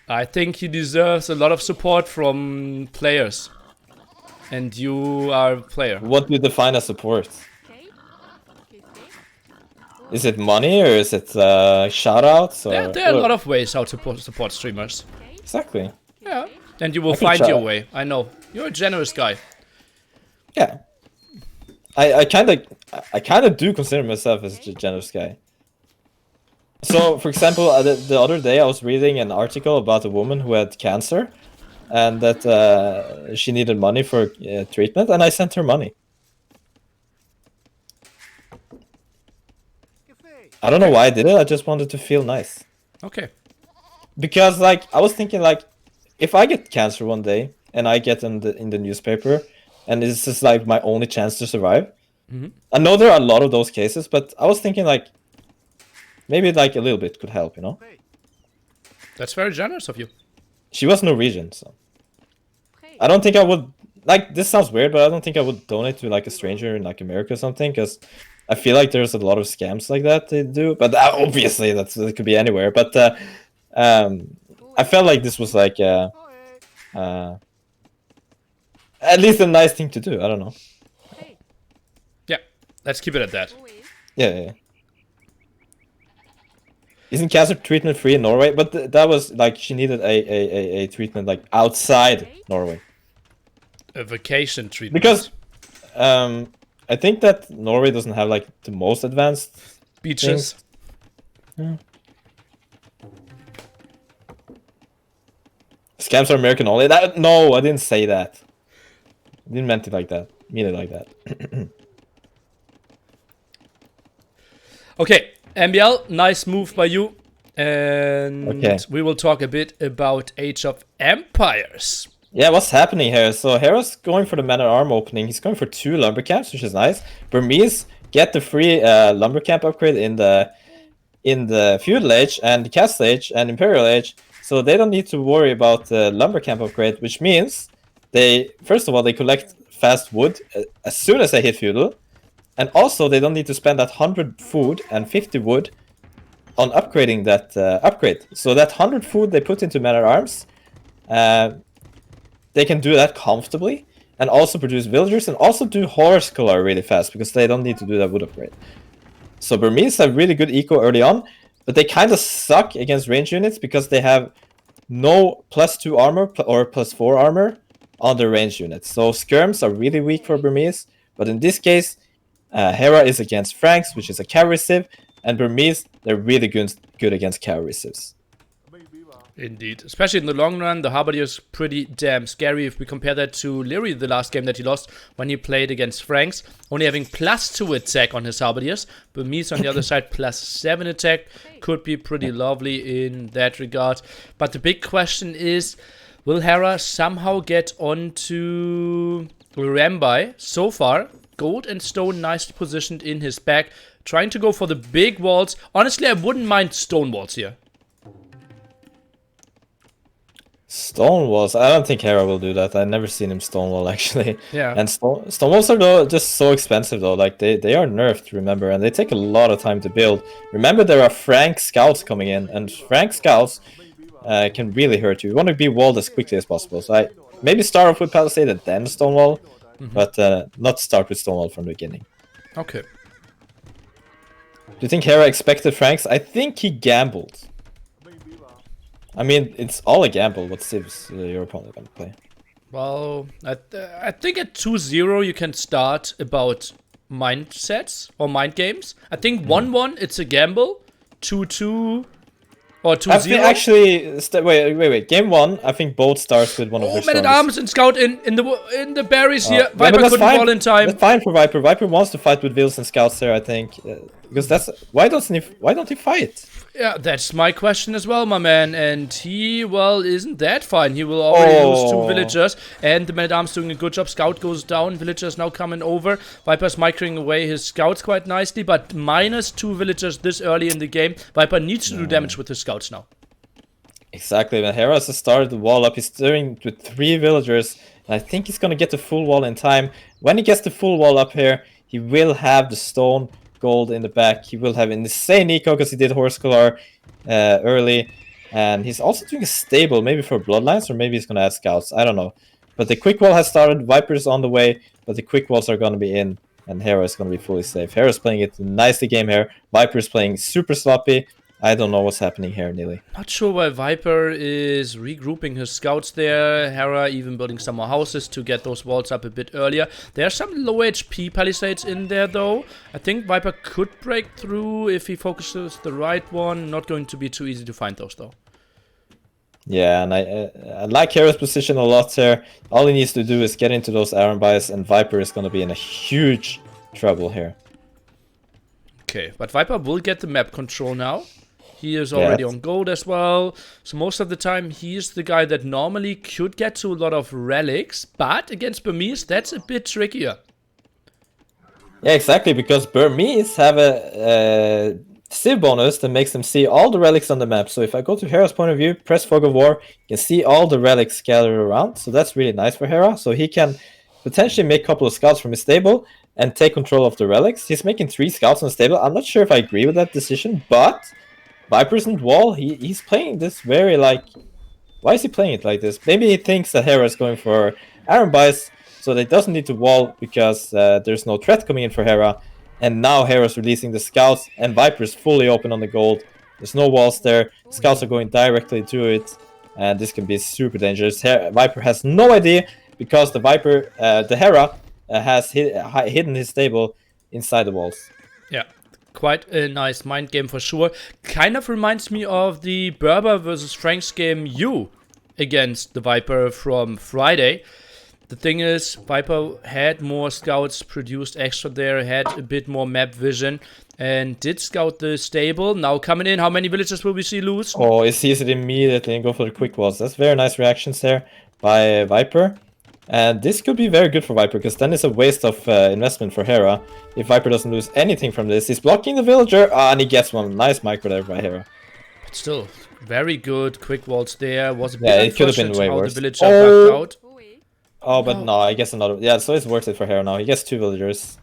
I think he deserves a lot of support from players. And you are a player. What do you define as support? Is it money or is it shoutouts? There are a lot of ways how to support streamers. Exactly. Yeah. And you will find your way. I know. You're a generous guy. Yeah. I kind of do consider myself as a generous guy. So, for example, the other day I was reading an article about a woman who had cancer, and that she needed money for treatment, and I sent her money. I don't know why I did it. I just wanted to feel nice. Okay. Because, like, I was thinking, like, if I get cancer one day and I get in the newspaper, and this is like my only chance to survive. I know there are a lot of those cases, but I was thinking, like, maybe like a little bit could help, you know? That's very generous of you. She was Norwegian, so I don't think I would, like, this sounds weird, but I don't think I would donate to like a stranger in like America or something, because I feel like there's a lot of scams like that they do. But obviously it could be anywhere. But I felt like this was like at least a nice thing to do. I don't know. Yeah, let's keep it at that. Yeah. Isn't cancer treatment free in Norway? But that was like she needed a treatment like outside Norway. A vacation treatment. Because I think that Norway doesn't have like the most advanced beaches. Yeah. Scams are American only. No, I didn't say that. I didn't mean it like that. Okay, MbL, nice move by you. And we will talk a bit about Age of Empires. Yeah, what's happening here? So Hera's going for the Man at Arm opening. He's going for 2 lumber camps, which is nice. Burmese get the free lumber camp upgrade in the feudal age and the castle age and imperial age, so they don't need to worry about the lumber camp upgrade, which means they first of all they collect fast wood as soon as they hit feudal, and also they don't need to spend that 100 food and 50 wood on upgrading that upgrade. So that 100 food they put into Man at Arms, they can do that comfortably, and also produce villagers, and also do horse color really fast, because they don't need to do that wood upgrade. So Burmese have really good eco early on, but they kind of suck against range units, because they have no +2 armor or +4 armor on their range units. So skirms are really weak for Burmese, but in this case, Hera is against Franks, which is a cavalry civ, and Burmese, they're really good against cavalry civs. Indeed. Especially in the long run, the Halberdier is pretty damn scary if we compare that to Leary, the last game that he lost when he played against Franks. Only having +2 attack on his Halberdiers. Burmese on the other side, +7 attack. Could be pretty lovely in that regard. But the big question is, will Hera somehow get onto Rambai? So far, gold and stone nicely positioned in his back. Trying to go for the big walls. Honestly, I wouldn't mind stone walls here. Stonewalls. I don't think Hera will do that. I've never seen him stonewall actually. Yeah. And stonewalls are though just so expensive though. Like they are nerfed, remember, and they take a lot of time to build. Remember, there are Frank scouts coming in, and Frank scouts can really hurt you. You want to be walled as quickly as possible. So I maybe start off with Palisade and then Stonewall, but not start with Stonewall from the beginning. Okay. Do you think Hera expected Franks? I think he gambled. I mean, it's all a gamble. What civs your opponent gonna play? Well, I think at 2-0 you can start about mindsets or mind games. I think 1-1 it's a gamble. 2-2 or 2-0. Actually, wait. Game 1, I think both starts with one of their Man at stones. arms and scout in the berries here. Yeah, Viper couldn't fall in time. That's fine for Viper. Viper wants to fight with Wills and scouts there, I think, because that's why don't he fight? Yeah, that's my question as well, my man. And he, well, isn't that fine. He will already lose 2 villagers. And the man-at-arms doing a good job. Scout goes down. Villagers now coming over. Viper's microing away his scouts quite nicely. But -2 villagers this early in the game. Viper needs to do damage with his scouts now. Exactly. When Hera has started the wall up, he's doing with 3 villagers. And I think he's going to get the full wall in time. When he gets the full wall up here, he will have the stone gold in the back. He will have an insane eco because he did Horse Collar early, and he's also doing a stable, maybe for Bloodlines, or maybe he's gonna add scouts. I don't know. But the quick wall has started. Viper's on the way, but the quick walls are gonna be in, and Hera is gonna be fully safe. Hera's playing it nicely game here. Viper's playing super sloppy. I don't know what's happening here, Neely. Not sure why Viper is regrouping his scouts there. Hera even building some more houses to get those walls up a bit earlier. There are some low HP palisades in there though. I think Viper could break through if he focuses the right one. Not going to be too easy to find those though. Yeah, and I like Hera's position a lot there. All he needs to do is get into those iron buys, and Viper is going to be in a huge trouble here. Okay, but Viper will get the map control now. He is already on gold as well. So most of the time, he is the guy that normally could get to a lot of relics. But against Burmese, that's a bit trickier. Yeah, exactly, because Burmese have a Civ bonus that makes them see all the relics on the map. So if I go to Hera's point of view, press Fog of War, you can see all the relics scattered around. So that's really nice for Hera. So he can potentially make a couple of scouts from his stable and take control of the relics. He's making 3 scouts on the stable. I'm not sure if I agree with that decision, but Viper's in wall. He's playing this very like... Why is he playing it like this? Maybe he thinks that Hera is going for Iron Bias, so they doesn't need to wall because there's no threat coming in for Hera. And now Hera's releasing the scouts, and Viper's fully open on the gold. There's no walls there. Scouts are going directly to it, and this can be super dangerous. Viper has no idea because the Hera has hidden his stable inside the walls. Yeah. Quite a nice mind game for sure. Kind of reminds me of the Berber versus Franks game U against the Viper from Friday. The thing is, Viper had more scouts produced extra there, had a bit more map vision, and did scout the stable. Now coming in, how many villagers will we see lose? Oh, he sees it immediately and go for the quick walls. That's very nice reactions there by Viper. And this could be very good for Viper, because then it's a waste of investment for Hera. If Viper doesn't lose anything from this, he's blocking the villager, and he gets one. Nice micro there by Hera. But still, very good. Quick walls there. Was a bit it could have been way how worse. The villager backed out. Oh, but no, I guess another. Yeah, so it's worth it for Hera now. He gets 2 villagers.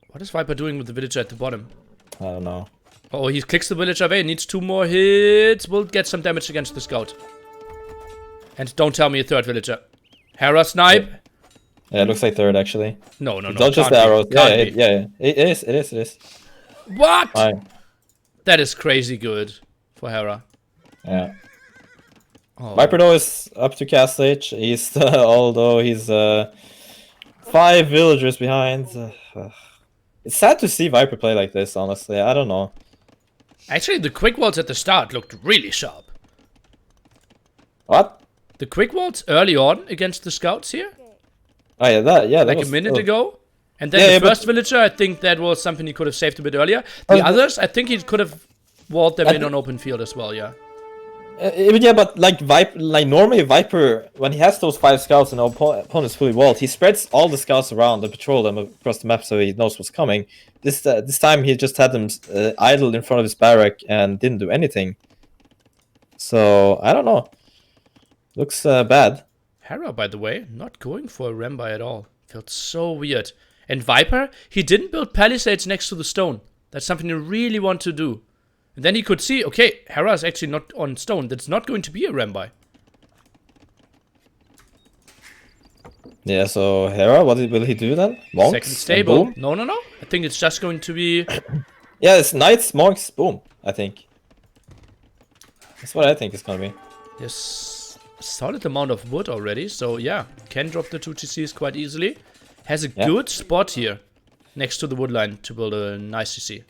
What is Viper doing with the villager at the bottom? I don't know. Oh, he clicks the villager away. Needs 2 more hits. Will get some damage against the scout. And don't tell me a 3rd villager. Hera snipe. Yeah, it looks like 3rd actually. No. Don't just the arrows. Yeah. It is. What? Fine. That is crazy good for Hera. Yeah. Oh. Viper though is up to cast stage. He's although he's 5 villagers behind. It's sad to see Viper play like this. Honestly, I don't know. Actually, the quick walls at the start looked really sharp. What? The quick walls early on against the scouts here, Oh yeah, that like was, a minute oh. ago. And then Yeah, the yeah, first villager, I think that was something he could have saved a bit earlier. Oh, The others, I think he could have walled them in on open field as well, yeah. Yeah, but like normally Viper, when he has those 5 scouts and opponent's fully walled, he spreads all the scouts around and patrol them across the map so he knows what's coming. This time he just had them idled in front of his barrack and didn't do anything. So I don't know. Looks bad. Hera, by the way, not going for a Rembi at all. Felt so weird. And Viper, he didn't build palisades next to the stone. That's something you really want to do. And then he could see, okay, Hera is actually not on stone. That's not going to be a Rembi. Yeah, so Hera, what will he do then? Monks? Second stable. Boom? No. I think it's just going to be... Yeah, it's knights, monks, boom, I think. That's what I think it's gonna be. There's a solid amount of wood already. So yeah, can drop the 2 TCs quite easily. Has a good spot here next to the wood line to build a nice TC.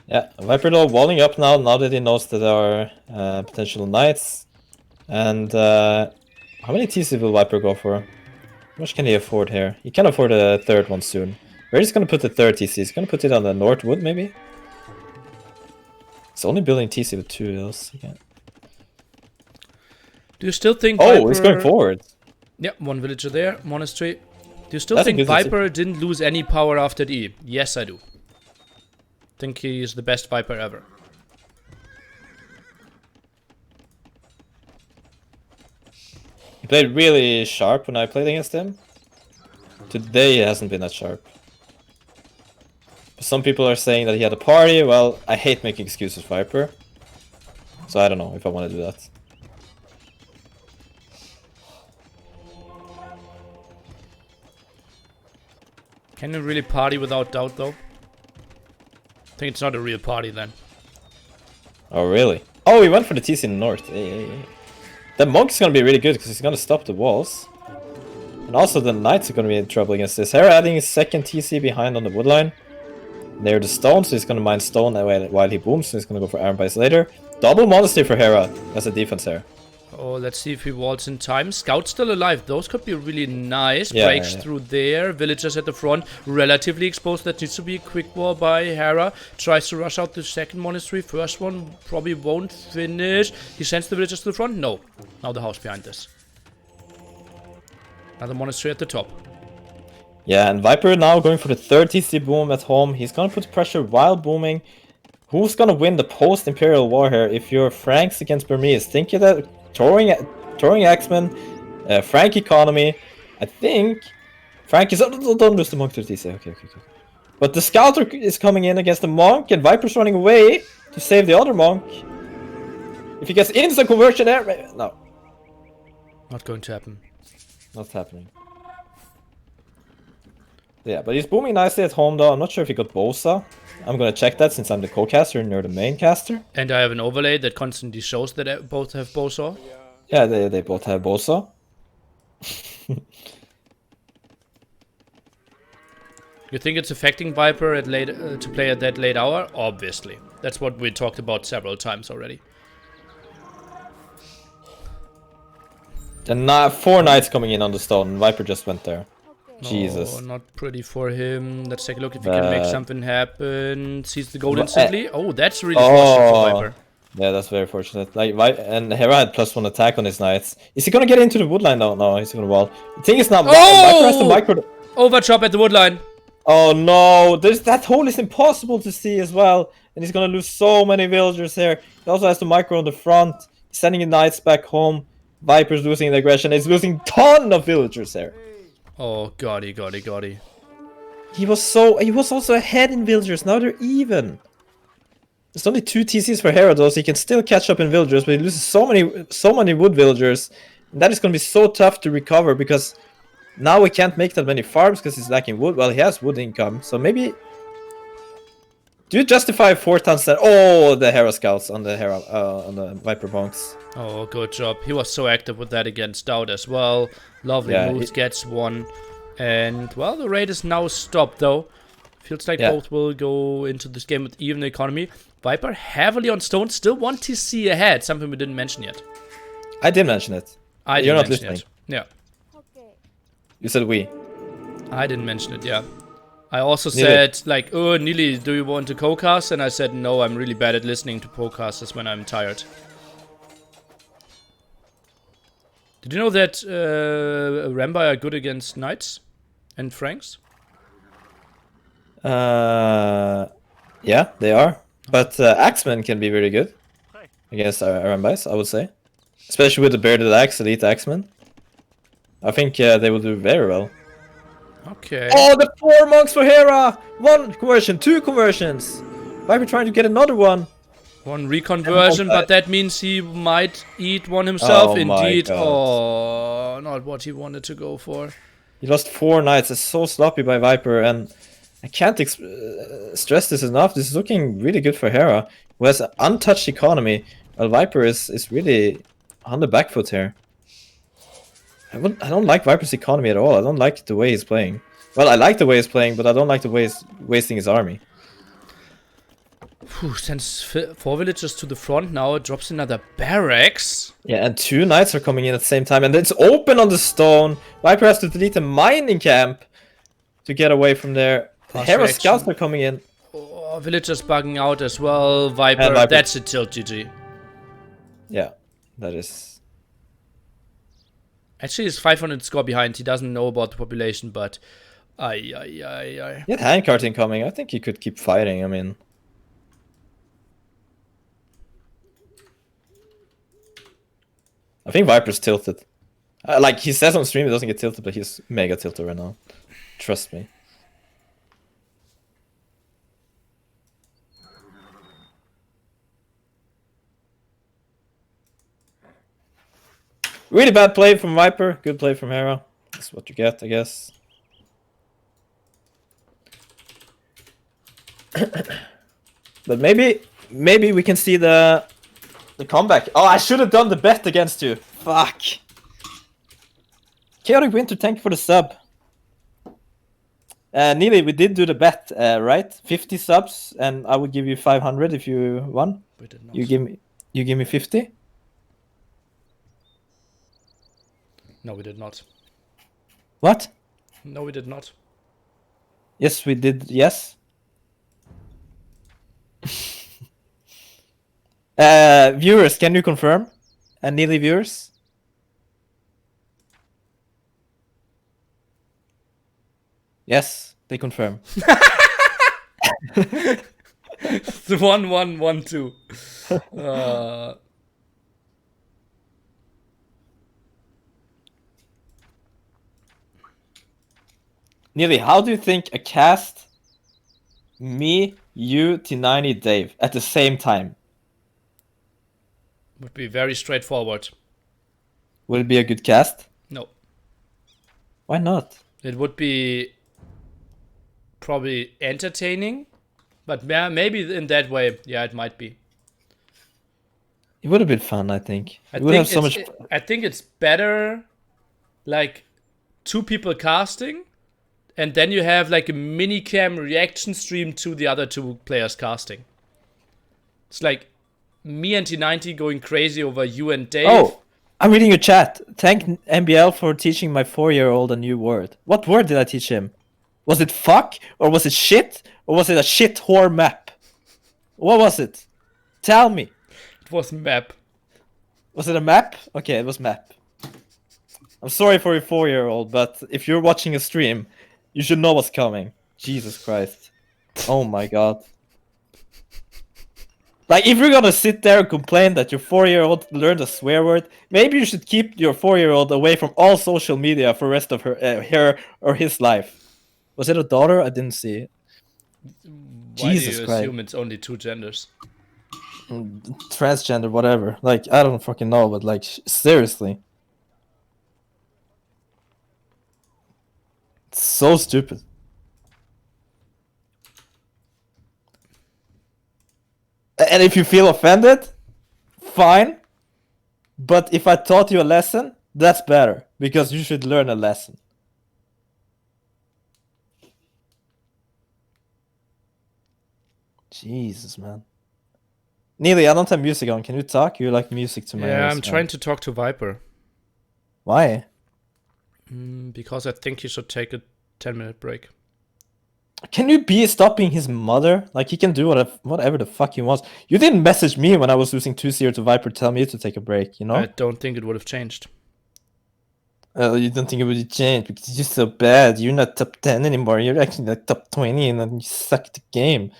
Yeah, Viper though walling up now that he knows that there are potential knights. And how many TC will Viper go for? How much can he afford here? He can afford a third one soon. Where is he gonna put the third TC? He's gonna put it on the north wood maybe? He's only building TC with 2 hills. Yeah. Do you still think Oh, Viper... he's going forward. Yeah, 1 villager there, monastery. Do you still That's a think good Viper didn't lose any power after the E? Yes, I do. Think he is the best Viper ever. He played really sharp when I played against him. Today he hasn't been that sharp. But some people are saying that he had a party. Well, I hate making excuses for Viper. So I don't know if I want to do that. Can you really party without doubt, though? I think it's not a real party then. Oh, really? Oh, he went for the TC in the north. Hey. The monk's gonna be really good because he's gonna stop the walls. And also the knights are gonna be in trouble against this. Hera adding his second TC behind on the wood line. Near the stone, so he's gonna mine stone while he booms, so he's gonna go for iron bites later. Double monastery for Hera as a defense here. Oh, let's see if he walls in time. Scout's still alive. Those could be really nice. Yeah, Breaks yeah. through there. Villagers at the front. Relatively exposed. That needs to be a quick wall by Hera. Tries to rush out the second monastery. First one probably won't finish. He sends the villagers to the front. No. Now the house behind this. Another monastery at the top. Yeah, and Viper now going for the third TC boom at home. He's gonna put pressure while booming. Who's gonna win the post-Imperial War here if you're Franks against Burmese? Think of that. Throwing Axemen, Frank economy. I think Frank is... Oh, don't lose the monk to the TC. Okay. But the scouter is coming in against the monk, and Viper's running away to save the other monk. If he gets instant conversion there... No. Not going to happen. Not happening. Yeah, but he's booming nicely at home though. I'm not sure if he got Bosa. I'm gonna check that since I'm the co-caster and you're the main caster. And I have an overlay that constantly shows that both have Bosa. Yeah, they both have Bosa. You think it's affecting Viper at late to play at that late hour? Obviously. That's what we talked about several times already. And 4 knights coming in on the stone. Viper just went there. Jesus. Oh, not pretty for him. Let's take a look if he can make something happen. Sees the gold instantly. Oh, that's really fortunate for Viper. Yeah, that's very fortunate. Like, and Hera had +1 attack on his knights. Is he gonna get into the woodline though? No, he's gonna wall. The thing is now, Viper has the micro. Overchop at the woodline. Oh no, that hole is impossible to see as well. And he's gonna lose so many villagers here. He also has the micro on the front. Sending the knights back home. Viper's losing the aggression. He's losing ton of villagers here. Oh, got he. He was also ahead in villagers. Now they're even. There's only 2 TCs for Hera though, so he can still catch up in villagers, but he loses so many wood villagers. And that is going to be so tough to recover because now we can't make that many farms because he's lacking wood. Well, he has wood income, so maybe. Do you justify 4 tons that? Oh, the Hera scouts on the Viper monks. Oh, good job. He was so active with that against Dowd as well. Lovely moves, gets 1. And, well, the raid is now stopped, though. Feels like both will go into this game with even economy. Viper heavily on stone, still 1 TC ahead, something we didn't mention yet. I did mention it. I You're didn't not mention listening. it. Yeah. You said we. I didn't mention it, yeah. I also Neely. said, like, oh, Neely, do you want to co-cast? And I said, no, I'm really bad at listening to podcasters when I'm tired. Did you know that Rambai are good against Knights and Franks? Yeah, they are. But Axemen can be very good against Arambais, I would say. Especially with the Bearded Axe, Elite Axemen. I think they will do very well. Okay. Oh, the 4 monks for Hera! 1 conversion, 2 conversions! Why are we trying to get another one? 1 reconversion, but that means he might eat one himself. Oh my Indeed. God. Oh, not what he wanted to go for. He lost 4 knights. It's so sloppy by Viper, and I can't stress this enough. This is looking really good for Hera, who has an untouched economy, while Viper is really on the back foot here. I don't like Viper's economy at all. I don't like the way he's playing. Well, I like the way he's playing, but I don't like the way he's wasting his army. Whew, sends 4 villagers to the front now. Drops another barracks. Yeah, and 2 knights are coming in at the same time, and it's open on the stone. Viper has to delete a mining camp to get away from there. Fast Hera reaction. scouts are coming in. Oh, villagers bugging out as well. Viper, And Viper. that's a tilt, GG. Yeah, that is... Actually, he's 500 score behind. He doesn't know about the population, but... Aye. He had handcart incoming. I think he could keep fighting, I mean... I think Viper's tilted. Like, he says on stream he doesn't get tilted, but he's mega tilted right now. Trust me. Really bad play from Viper. Good play from Hera. That's what you get, I guess. But maybe we can see the comeback. Oh, I should have done the bet against you. Fuck. Chaotic Winter, thank you for the sub. Neely, we did do the bet, right? 50 subs, and I would give you 500 if you won. We did not. You give me 50. No, we did not. What? No, we did not. Yes, we did. Yes. Viewers, can you confirm? And Neely viewers? Yes, they confirm. The 1-1-1-2. Neely, how do you think a cast me, you, T90, Dave at the same time Would be very straightforward. will it be a good cast? No. Why not? It would be probably entertaining, but maybe in that way, yeah, it might be. It would have been fun, I think. I It would think have so much. I think it's better, like 2 people casting, and then you have like a mini cam reaction stream to the other 2 players casting. It's like me and T90 going crazy over you and Dave. Oh, I'm reading your chat. Thank MbL for teaching my 4-year-old a new word. What word did I teach him? Was it fuck? Or was it shit? Or was it a shit whore map? What was it? Tell me. It was map. Was it a map? Okay, it was map. I'm sorry for your 4-year-old, but if you're watching a stream, you should know what's coming. Jesus Christ. Oh my god. Like, if you're gonna sit there and complain that your 4-year-old learned a swear word, maybe you should keep your 4-year-old away from all social media for the rest of her or his life. Was it a daughter? I didn't see it. Why Jesus do you Christ. assume it's only 2 genders? Transgender, whatever. Like, I don't fucking know, but like, seriously. It's so stupid. And if you feel offended, fine. But if I taught you a lesson, that's better. Because you should learn a lesson. Jesus, man. Neely, I don't have music on. Can you talk? You like music to my ears. Yeah, I'm man. trying to talk to Viper. Why? Because I think he should take a 10-minute break. Can you stop being his mother? Like, he can do whatever the fuck he wants. You didn't message me when I was losing 2-0 to Viper, tell me to take a break, you know? I don't think it would have changed. You don't think it would change because you're so bad. You're not top 10 anymore. You're actually like top 20 and then you suck at the game.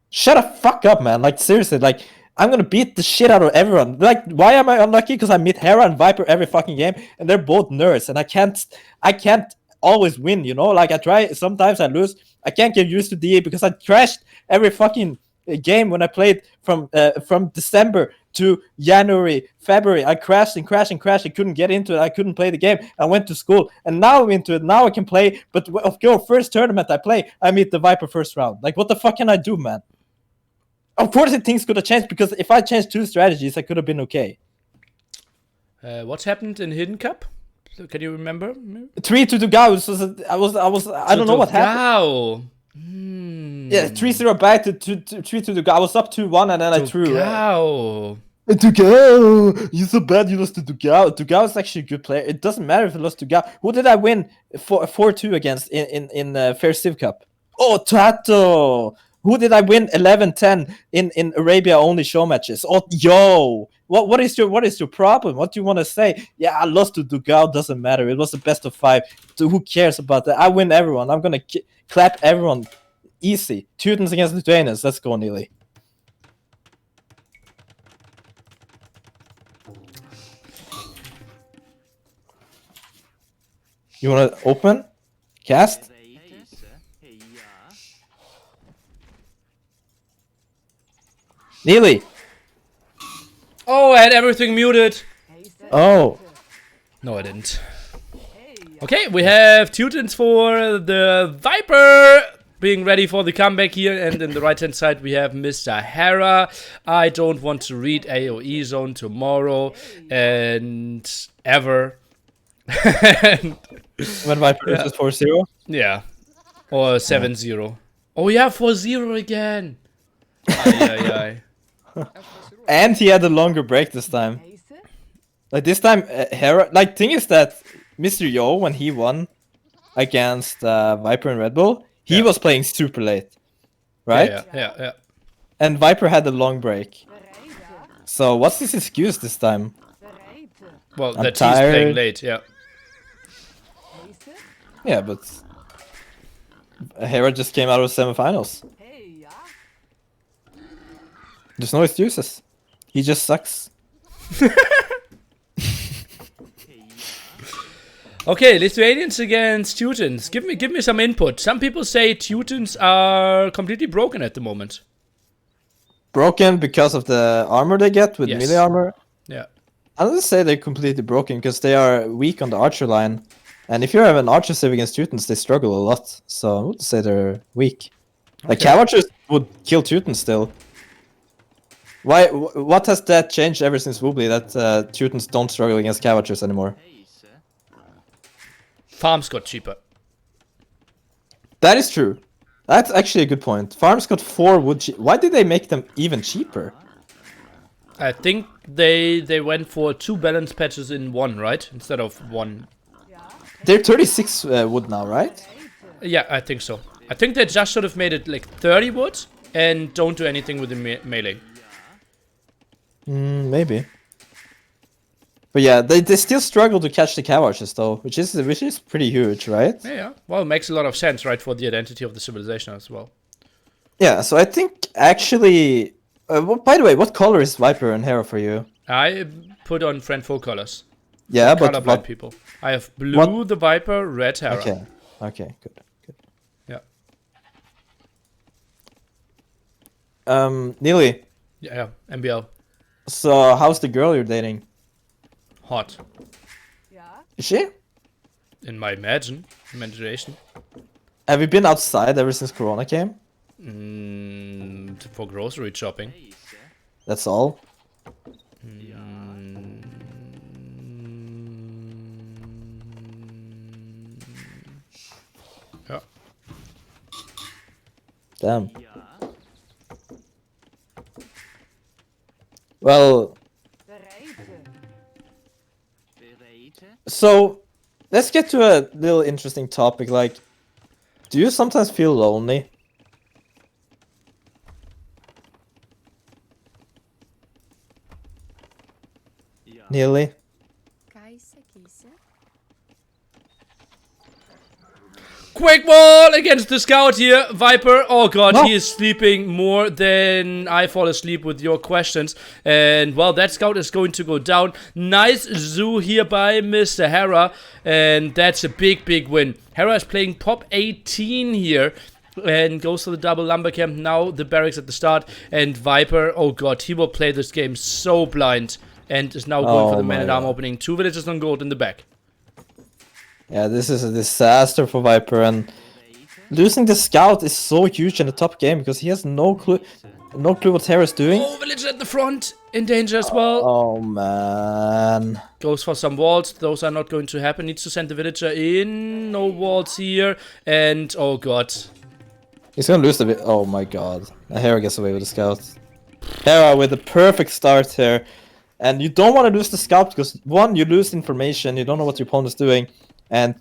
Shut the fuck up, man. Like, seriously, like, I'm gonna beat the shit out of everyone. Like, why am I unlucky? Because I meet Hera and Viper every fucking game, and they're both nerds, and I can't always win, you know? Like, I try, sometimes I lose. I can't get used to DA because I crashed every fucking game when I played from December to January, February. I crashed and crashed and crashed. I couldn't get into it. I couldn't play the game. I went to school, and now I'm into it. Now I can play. But of course, first tournament I play, I meet the Viper first round. Like, what the fuck can I do, man? Of course, things could have changed because if I changed 2 strategies, I could have been okay. What happened in Hidden Cup? Can you remember? 3 to Dugao. I don't know what happened. Yeah, 3-0 back to 3 to Dugao. I was up 2-1 and then I threw. Dugao. Dugao, you're so bad. You lost to Dugao. Dugao is actually a good player. It doesn't matter if I lost to Dugao. Who did I win 4-2 against in Fair Civ Cup? Oh, Tato. Who did I win 11-10 in Arabia only show matches? Oh, yo, what is your problem? What do you want to say? Yeah, I lost to Dugao. Doesn't matter. It was the best of 5. So who cares about that? I win everyone. I'm gonna clap everyone. Easy. Teutons against Lithuanians. Let's go, Neely. You wanna open? Cast? Neely! Oh, I had everything muted. Oh. No, I didn't. Okay, we have Teutons for the Viper being ready for the comeback here, and in the right hand side we have Mr. Hera. I don't want to read AoE zone tomorrow and ever. When Viper loses 4-0? Yeah. Or 7-0. Oh yeah, 4-0 again. Ay. And he had a longer break this time. Like this time, Hera. Like, thing is that Mr. Yo, when he won against Viper and Red Bull, he was playing super late, right? Yeah. And Viper had a long break. So what's his excuse this time? Well, I'm that tired. he's playing late. Yeah. Yeah, but Hera just came out of semifinals. There's no excuses. He just sucks. Okay, Lithuanians against Teutons. Give me some input. Some people say Teutons are completely broken at the moment. Broken because of the armor they get with melee armor. Yeah. I don't say they're completely broken because they are weak on the archer line. And if you have an archer save against Teutons, they struggle a lot. So I would say they're weak. Like, Cav archers would kill Teutons still. Why? What has that changed ever since Woobly that Teutons don't struggle against Cav archers anymore? Farms got cheaper. That is true. That's actually a good point. Farms got 4 wood. Why did they make them even cheaper? I think they went for 2 balance patches in one, right? Instead of 1. They're 36 wood now, right? Yeah, I think so. I think they just should have made it like 30 wood and don't do anything with the melee. Maybe. But yeah, they still struggle to catch the Cav archers though, which is pretty huge, right? Yeah. Well, it makes a lot of sense, right, for the identity of the civilization as well. Yeah, so I think actually... by the way, what color is Viper and Hera for you? I put on friend full colors. Yeah, but Colorblind what... people. I have blue the Viper, red Hera. Okay, good. Yeah. Neely. Yeah, MbL. So, how's the girl you're dating? Hot. Is she? In my imagination. Have you been outside ever since Corona came? For grocery shopping. That's all? Yeah. Damn. Well, so let's get to a little interesting topic. Like, do you sometimes feel lonely? Nearly. Quick wall against the scout here. Viper. Oh god, No. he is sleeping more than I fall asleep with your questions. And well, that scout is going to go down. Nice zoo here by Mr. Hera. And that's a big, big win. Hera is playing pop 18 here. And goes to the double lumber camp. Now the barracks at the start. And Viper, oh god, he will play this game so blind. And is now going for the man-at-arm opening. 2 villages on gold in the back. Yeah, this is a disaster for Viper, and losing the scout is so huge in the top game because he has no clue what Hera's doing. Oh, villager at the front. In danger as well. Oh man. Goes for some walls. Those are not going to happen. Needs to send the villager in. No walls here. And oh god. He's gonna lose the bit. Oh my god. Hera gets away with the scout. Hera with a perfect start here. And you don't want to lose the scout because 1, you lose information, you don't know what your opponent's doing. And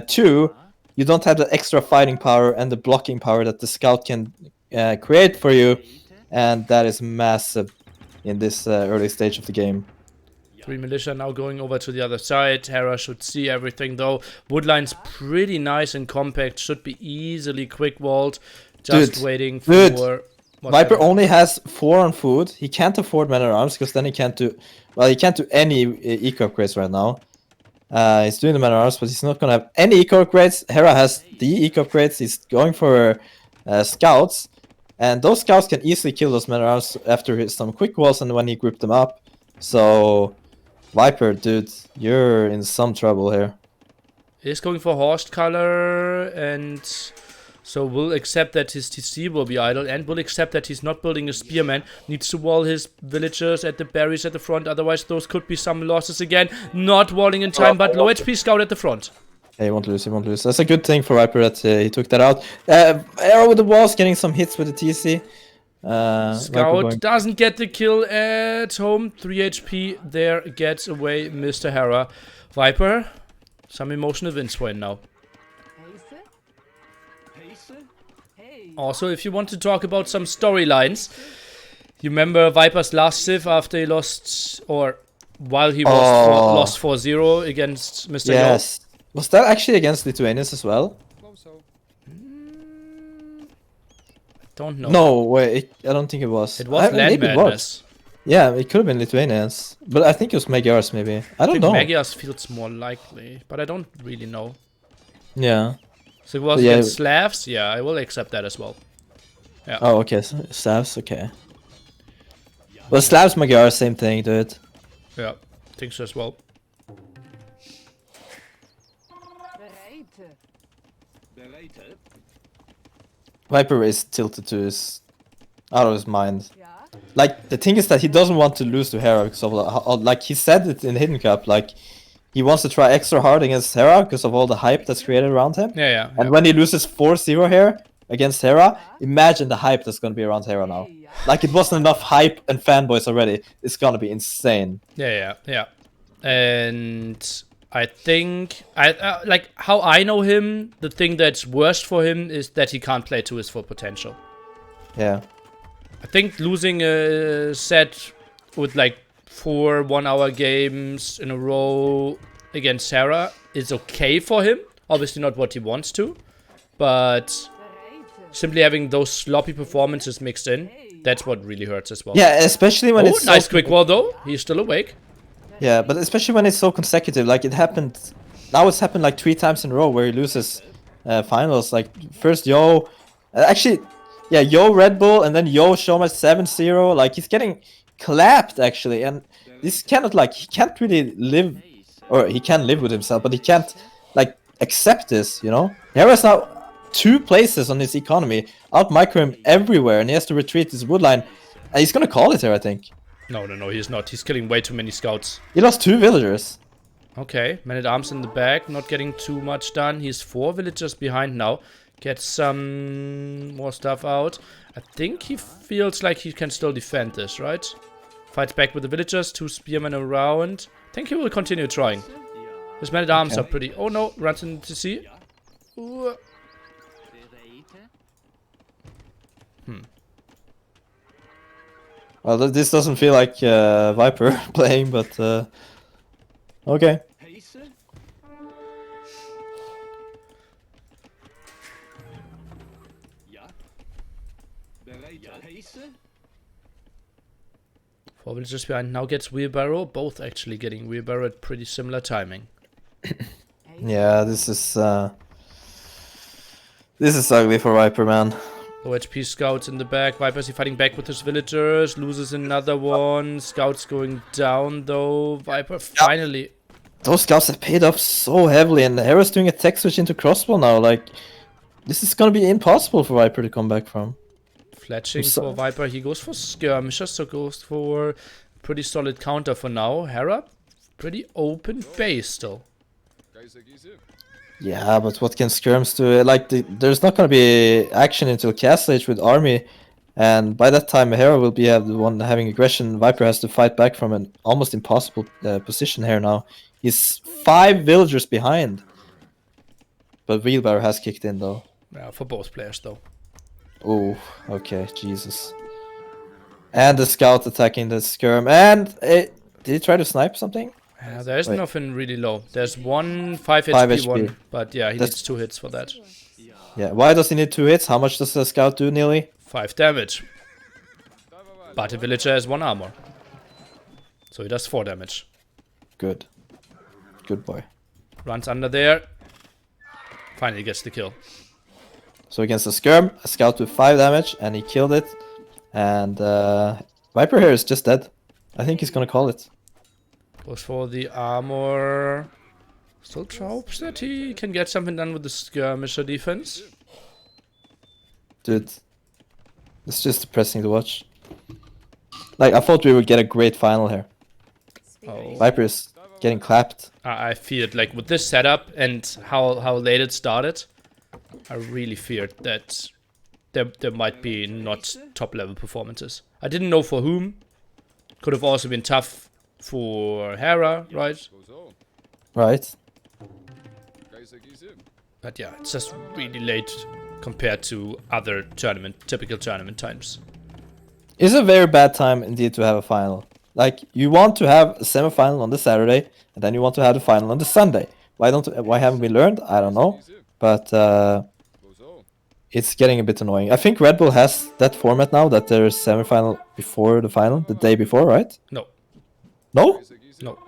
2, you don't have the extra fighting power and the blocking power that the scout can create for you. And that is massive in this early stage of the game. 3 militia now going over to the other side. Hera should see everything though. Woodline's pretty nice and compact. Should be easily quick walled. Just waiting for... Viper only has 4 on food. He can't afford man-at-arms because then he can't do... Well, he can't do any eco upgrades right now. He's doing the man-at-arms, but he's not gonna have any eco upgrades. Hera has the eco upgrades. He's going for scouts. And those scouts can easily kill those man-at-arms after some quick walls and when he grouped them up. So... Viper, dude, you're in some trouble here. He's going for horse color and... So we'll accept that his TC will be idle and we'll accept that he's not building a spearman. Needs to wall his villagers at the berries at the front. Otherwise those could be some losses again. Not walling in time, but low HP scout at the front. Yeah, he won't lose, he won't lose. That's a good thing for Viper that he took that out. Arrow with the walls, getting some hits with the TC. Scout doesn't get the kill at home. 3 HP. There gets away Mr. Hera. Viper, some emotional wins for him now. Also, if you want to talk about some storylines, you remember Viper's last Civ after he lost, or while he lost 4-0 against Mr. Yes. Was that actually against Lithuanians as well? Don't know. No, wait, I don't think it was. It was Land Madness. Yeah, it could have been Lithuanians. But I think it was Magyars maybe. I don't know. Magyars feels more likely, but I don't really know. Yeah. So it was against Slavs? Yeah, I will accept that as well. Yeah. Oh, okay. So Slavs, okay. Well, Slavs, Magyars, same thing, dude. Yeah, think so as well. Viper is tilted to his... out of his mind. Like, the thing is that he doesn't want to lose to Hera because of, like, he said it in Hidden Cup, like, he wants to try extra hard against Hera because of all the hype that's created around him. Yeah. And when he loses 4-0 here against Hera, imagine the hype that's gonna be around Hera now. Like, it wasn't enough hype and fanboys already. It's gonna be insane. Yeah. And I think, like, how I know him, the thing that's worst for him is that he can't play to his full potential. Yeah. I think losing a set with, like, 4 one-hour games in a row against Hera is okay for him. Obviously not what he wants to, but simply having those sloppy performances mixed in, that's what really hurts as well. Yeah, especially when it's nice quick wall though. He's still awake. Yeah, but especially when it's so consecutive. Like it happened. Now it's happened like 3 times in a row where he loses finals. Like first Yo, actually, yeah, Yo Red Bull, and then Yo Showmatch 7-0. Like he's getting clapped actually, and this cannot, like, he can't really live, or he can live with himself, but he can't like accept this, you know. Hera's now 2 places on his economy, out micro him everywhere, and he has to retreat his woodline, and he's gonna call it here, I think. No, he's not. He's killing way too many scouts. He lost 2 villagers. Okay, man-at-arms in the back, not getting too much done. He's 4 villagers behind now. Get some more stuff out. I think he feels like he can still defend this, right? Fights back with the villagers. 2 spearmen around. I think he will continue trying. His men-at-arms are pretty... Oh no, runs into sea. Ooh. Well, this doesn't feel like Viper playing, but okay. Four villagers behind now gets wheelbarrow. Both actually getting wheelbarrow at pretty similar timing. Yeah, this is ugly for Viper, man. Low HP scouts in the back. Viper's fighting back with his villagers. Loses another one. Scouts going down though. Viper finally. Those scouts have paid off so heavily, and Hera's doing a tech switch into crossbow now. Like, this is gonna be impossible for Viper to come back from. Fletching for Viper. He goes for skirmisher, so goes for pretty solid counter for now. Hera, pretty open base still. Yeah, but what can skirms do? Like, there's not gonna be action until Castle Age with army, and by that time Hera will be the one having aggression. Viper has to fight back from an almost impossible position here now. He's 5 villagers behind, but Wheelbarrow has kicked in though. Yeah, for both players though. Oh, okay, Jesus. And the scout attacking the skirm, and did he try to snipe something? Yeah, there is Wait. nothing really low. There's one 5 5 HP HP. one, but yeah, he That's- needs 2 hits for that. Yeah, why does he need 2 hits? How much does the scout do, nearly? 5 damage. But the villager has 1 armor. So he does 4 damage. Good. Good boy. Runs under there. Finally gets the kill. So against the skirm, a scout with 5 damage, and he killed it. And Viper here is just dead. I think he's gonna call it. Goes for the armor. Still hopes that he can get something done with the skirmisher defense. Dude, it's just depressing to watch. Like, I thought we would get a great final here. Oh. Viper is getting clapped. I feared, like, with this setup and how late it started, I really feared that there might be not top level performances. I didn't know for whom. Could have also been tough for Hera, right? Right. But yeah, it's just really late compared to other typical tournament times. It's a very bad time indeed to have a final. Like, you want to have a semi-final on the Saturday, and then you want to have the final on the Sunday. Why haven't we learned? I don't know. But it's getting a bit annoying. I think Red Bull has that format now, that there's semi-final before the final, the day before, right? No. No? No.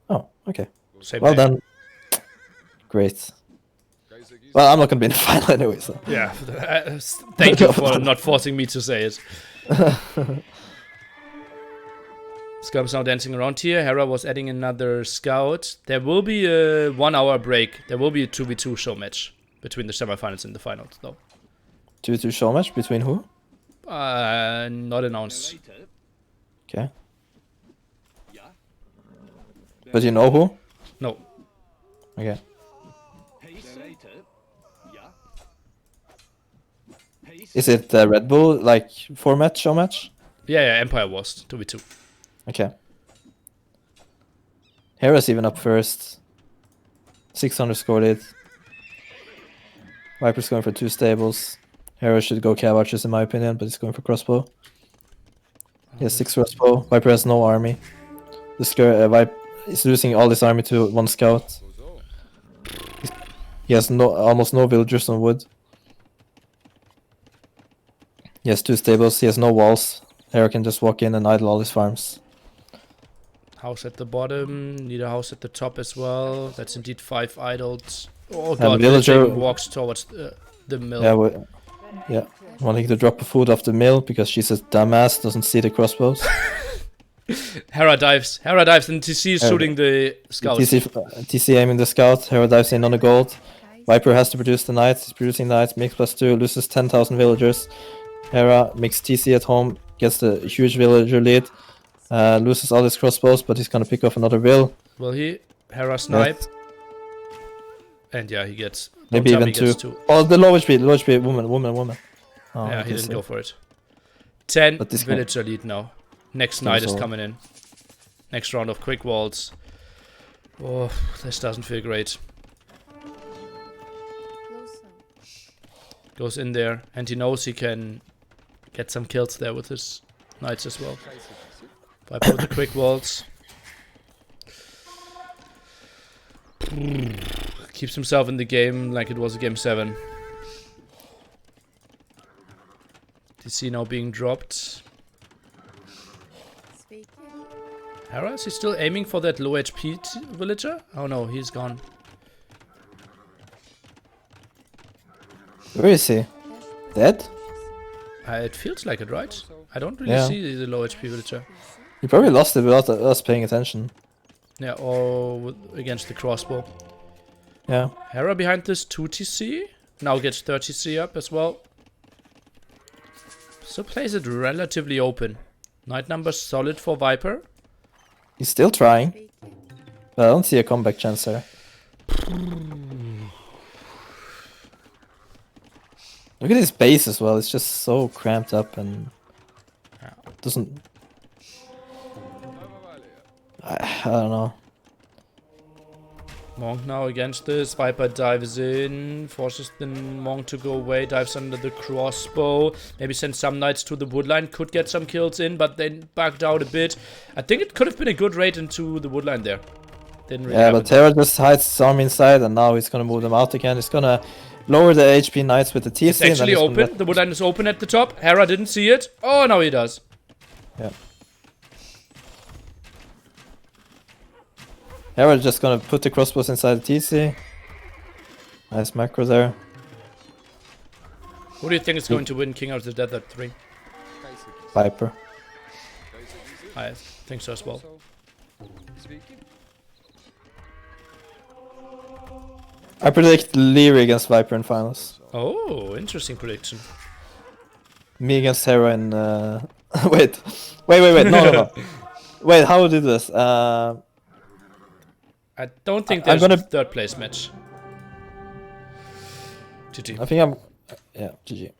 Oh, okay. Same Well day. then, great. Well, I'm not gonna be in the final anyway, so. Yeah. Thank you for not forcing me to say it. Skirm's now dancing around here. Hera was adding another scout. There will be a 1 hour break. There will be a 2v2 show match between the semifinals and the finals, though. 2-2 show match between who? Not announced. Okay. But you know who? No. Okay. Is it Red Bull, like, format, show match? Yeah, Empire Wars 2v2. Okay. Hera's even up first. 600 scored it. Viper's going for 2 stables. Hera should go cav archers in my opinion, but he's going for crossbow. He has 6 crossbow. Viper has no army. The Viper is losing all his army to 1 scout. He has almost no villagers on wood. He has 2 stables. He has no walls. Hera can just walk in and idle all his farms. House at the bottom. Need a house at the top as well. That's indeed 5 idled. Oh And god, villager villager walks towards the mill. Yeah, yeah. Wanting to drop a food off the mill because she's a dumbass, doesn't see the crossbows. Hera dives. Hera dives and TC is shooting the scout. TC aiming the scout. Hera dives in on the gold. Viper has to produce the knights. He's producing knights. Makes +2. Loses 10,000 villagers. Hera makes TC at home. Gets the huge villager lead. Loses all his crossbows, but he's gonna pick off another will. Will he? Hera snipe. Yes. And yeah, he gets... Maybe don't tell even me he gets 2. Oh, the low HP woman. Oh, yeah, okay, he didn't so- go for it. 10 But this guy- villager lead now. Next knight is Also- coming in. Next round of quick walls. Oh, this doesn't feel great. Goes in there, and he knows he can get some kills there with his knights as well. Viper with the quick walls. Keeps himself in the game like it was a game 7. DC now being dropped. Hera, is he still aiming for that low HP villager? Oh no, he's gone. Where is he? Dead? It feels like it, right? I don't really Yeah. see the low HP villager. He probably lost it without us paying attention. Yeah, or against the crossbow. Yeah. Hera behind this 2 TC. Now gets 30 C up as well. So plays it relatively open. Knight numbers solid for Viper. He's still trying. But I don't see a comeback chance there. Look at his base as well. It's just so cramped up and doesn't. I don't know. Monk now against this. Viper dives in, forces the Monk to go away, dives under the crossbow. Maybe send some knights to the woodline. Could get some kills in, but then backed out a bit. I think it could have been a good raid into the woodline there. Didn't really Yeah, but Hera just hides his army inside, and now he's gonna move them out again. He's gonna lower the HP knights with the TC. It's actually open. The woodline is open at the top. Hera didn't see it. Oh, now he does. Yeah. Hera just gonna put the crossbows inside the TC. Nice macro there. Who do you think is going to win King of the Desert 3? Viper. I think so as well. I predict Leary against Viper in finals. Oh, interesting prediction. Me against Hera in wait. No. Wait, how would we do this? I don't think I'm there's gonna- a third place match. GG. I think I'm GG.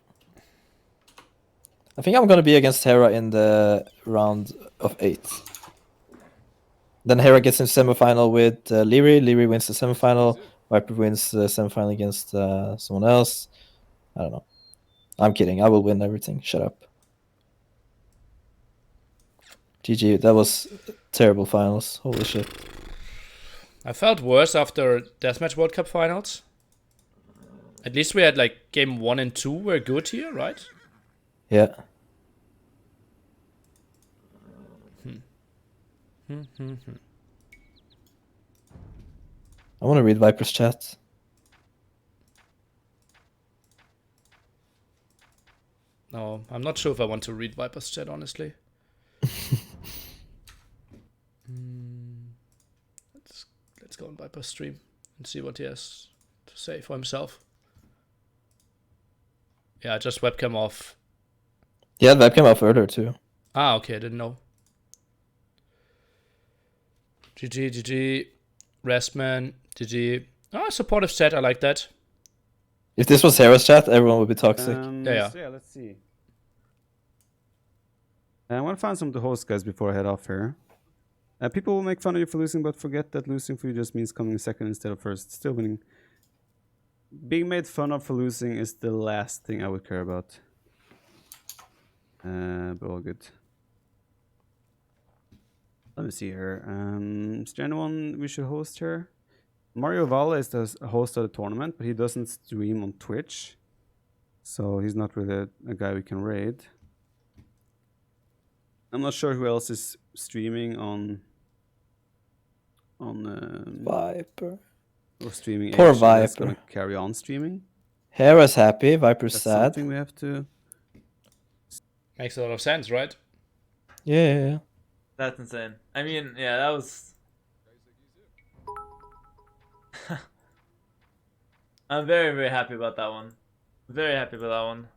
I think I'm gonna be against Hera in the round of 8. Then Hera gets in semifinal with Leary. Leary wins the semifinal. Viper wins the semifinal against someone else. I don't know. I'm kidding. I will win everything. Shut up. GG. That was terrible finals. Holy shit. I felt worse after Deathmatch World Cup finals. At least we had like game 1 and 2 were good here, right? Yeah. I want to read Viper's chat. No, I'm not sure if I want to read Viper's chat, honestly. Let's go on Viper's stream and see what he has to say for himself. Yeah, just webcam off. Yeah, that came off earlier too. Ah, okay, I didn't know. GG. Restman, GG. Ah, supportive chat, I like that. If this was Hera's chat, everyone would be toxic. Yeah. So yeah, let's see. I want to find some of the host guys before I head off here. People will make fun of you for losing, but forget that losing for you just means coming second instead of first. Still winning. Being made fun of for losing is the last thing I would care about. But all good. Let me see here. Is there anyone we should host here? Mario Valle is the host of the tournament, but he doesn't stream on Twitch. So he's not really a guy we can raid. I'm not sure who else is streaming on Viper. or streaming. Poor That's Viper. gonna carry on streaming. Hera's happy, Viper's That's sad. something we have to. Makes a lot of sense, right? Yeah. That's insane. I mean, yeah, that was. I'm very, very happy about that one. Very happy about that one.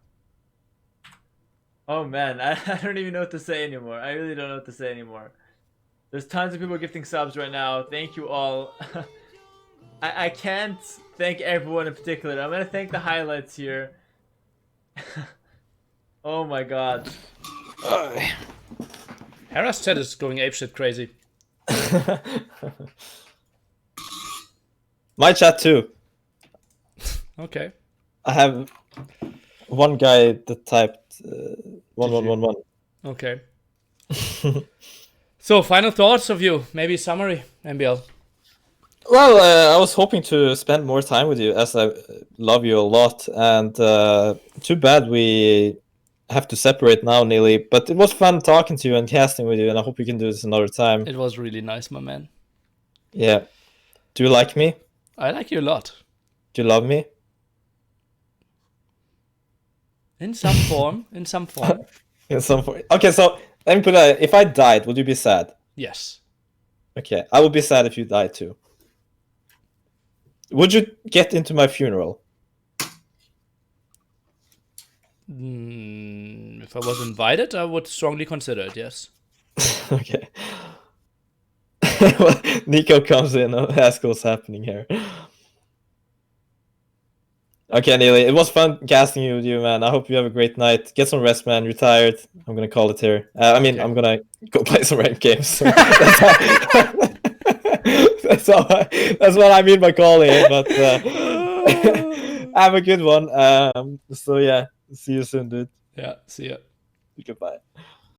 Oh man, I don't even know what to say anymore. I really don't know what to say anymore. There's tons of people gifting subs right now. Thank you all. I can't thank everyone in particular. I'm gonna thank the highlights here. Oh my god. Hera's chat is going apeshit crazy. My chat too. Okay. I have one guy that typed 1111. Okay. So, final thoughts of you? Maybe summary, MbL. Well, I was hoping to spend more time with you, as I love you a lot, and too bad we have to separate now, nearly. But it was fun talking to you and casting with you, and I hope we can do this another time. It was really nice, my man. Yeah. Do you like me? I like you a lot. Do you love me? In some form. In some form. In some point. Okay, so let me put it. If I died, would you be sad? Yes. Okay, I would be sad if you died too. Would you get into my funeral? If I was invited, I would strongly consider it, yes. Okay. Well, Nico comes in and asks what's happening here. Okay, Neely, it was fun casting you with you, man. I hope you have a great night. Get some rest, man. You're tired. I'm gonna call it here. Okay. I'm gonna go play some ranked games. That's that's what I mean by calling it. But have a good one. So yeah, see you soon, dude. Yeah, see ya. Goodbye.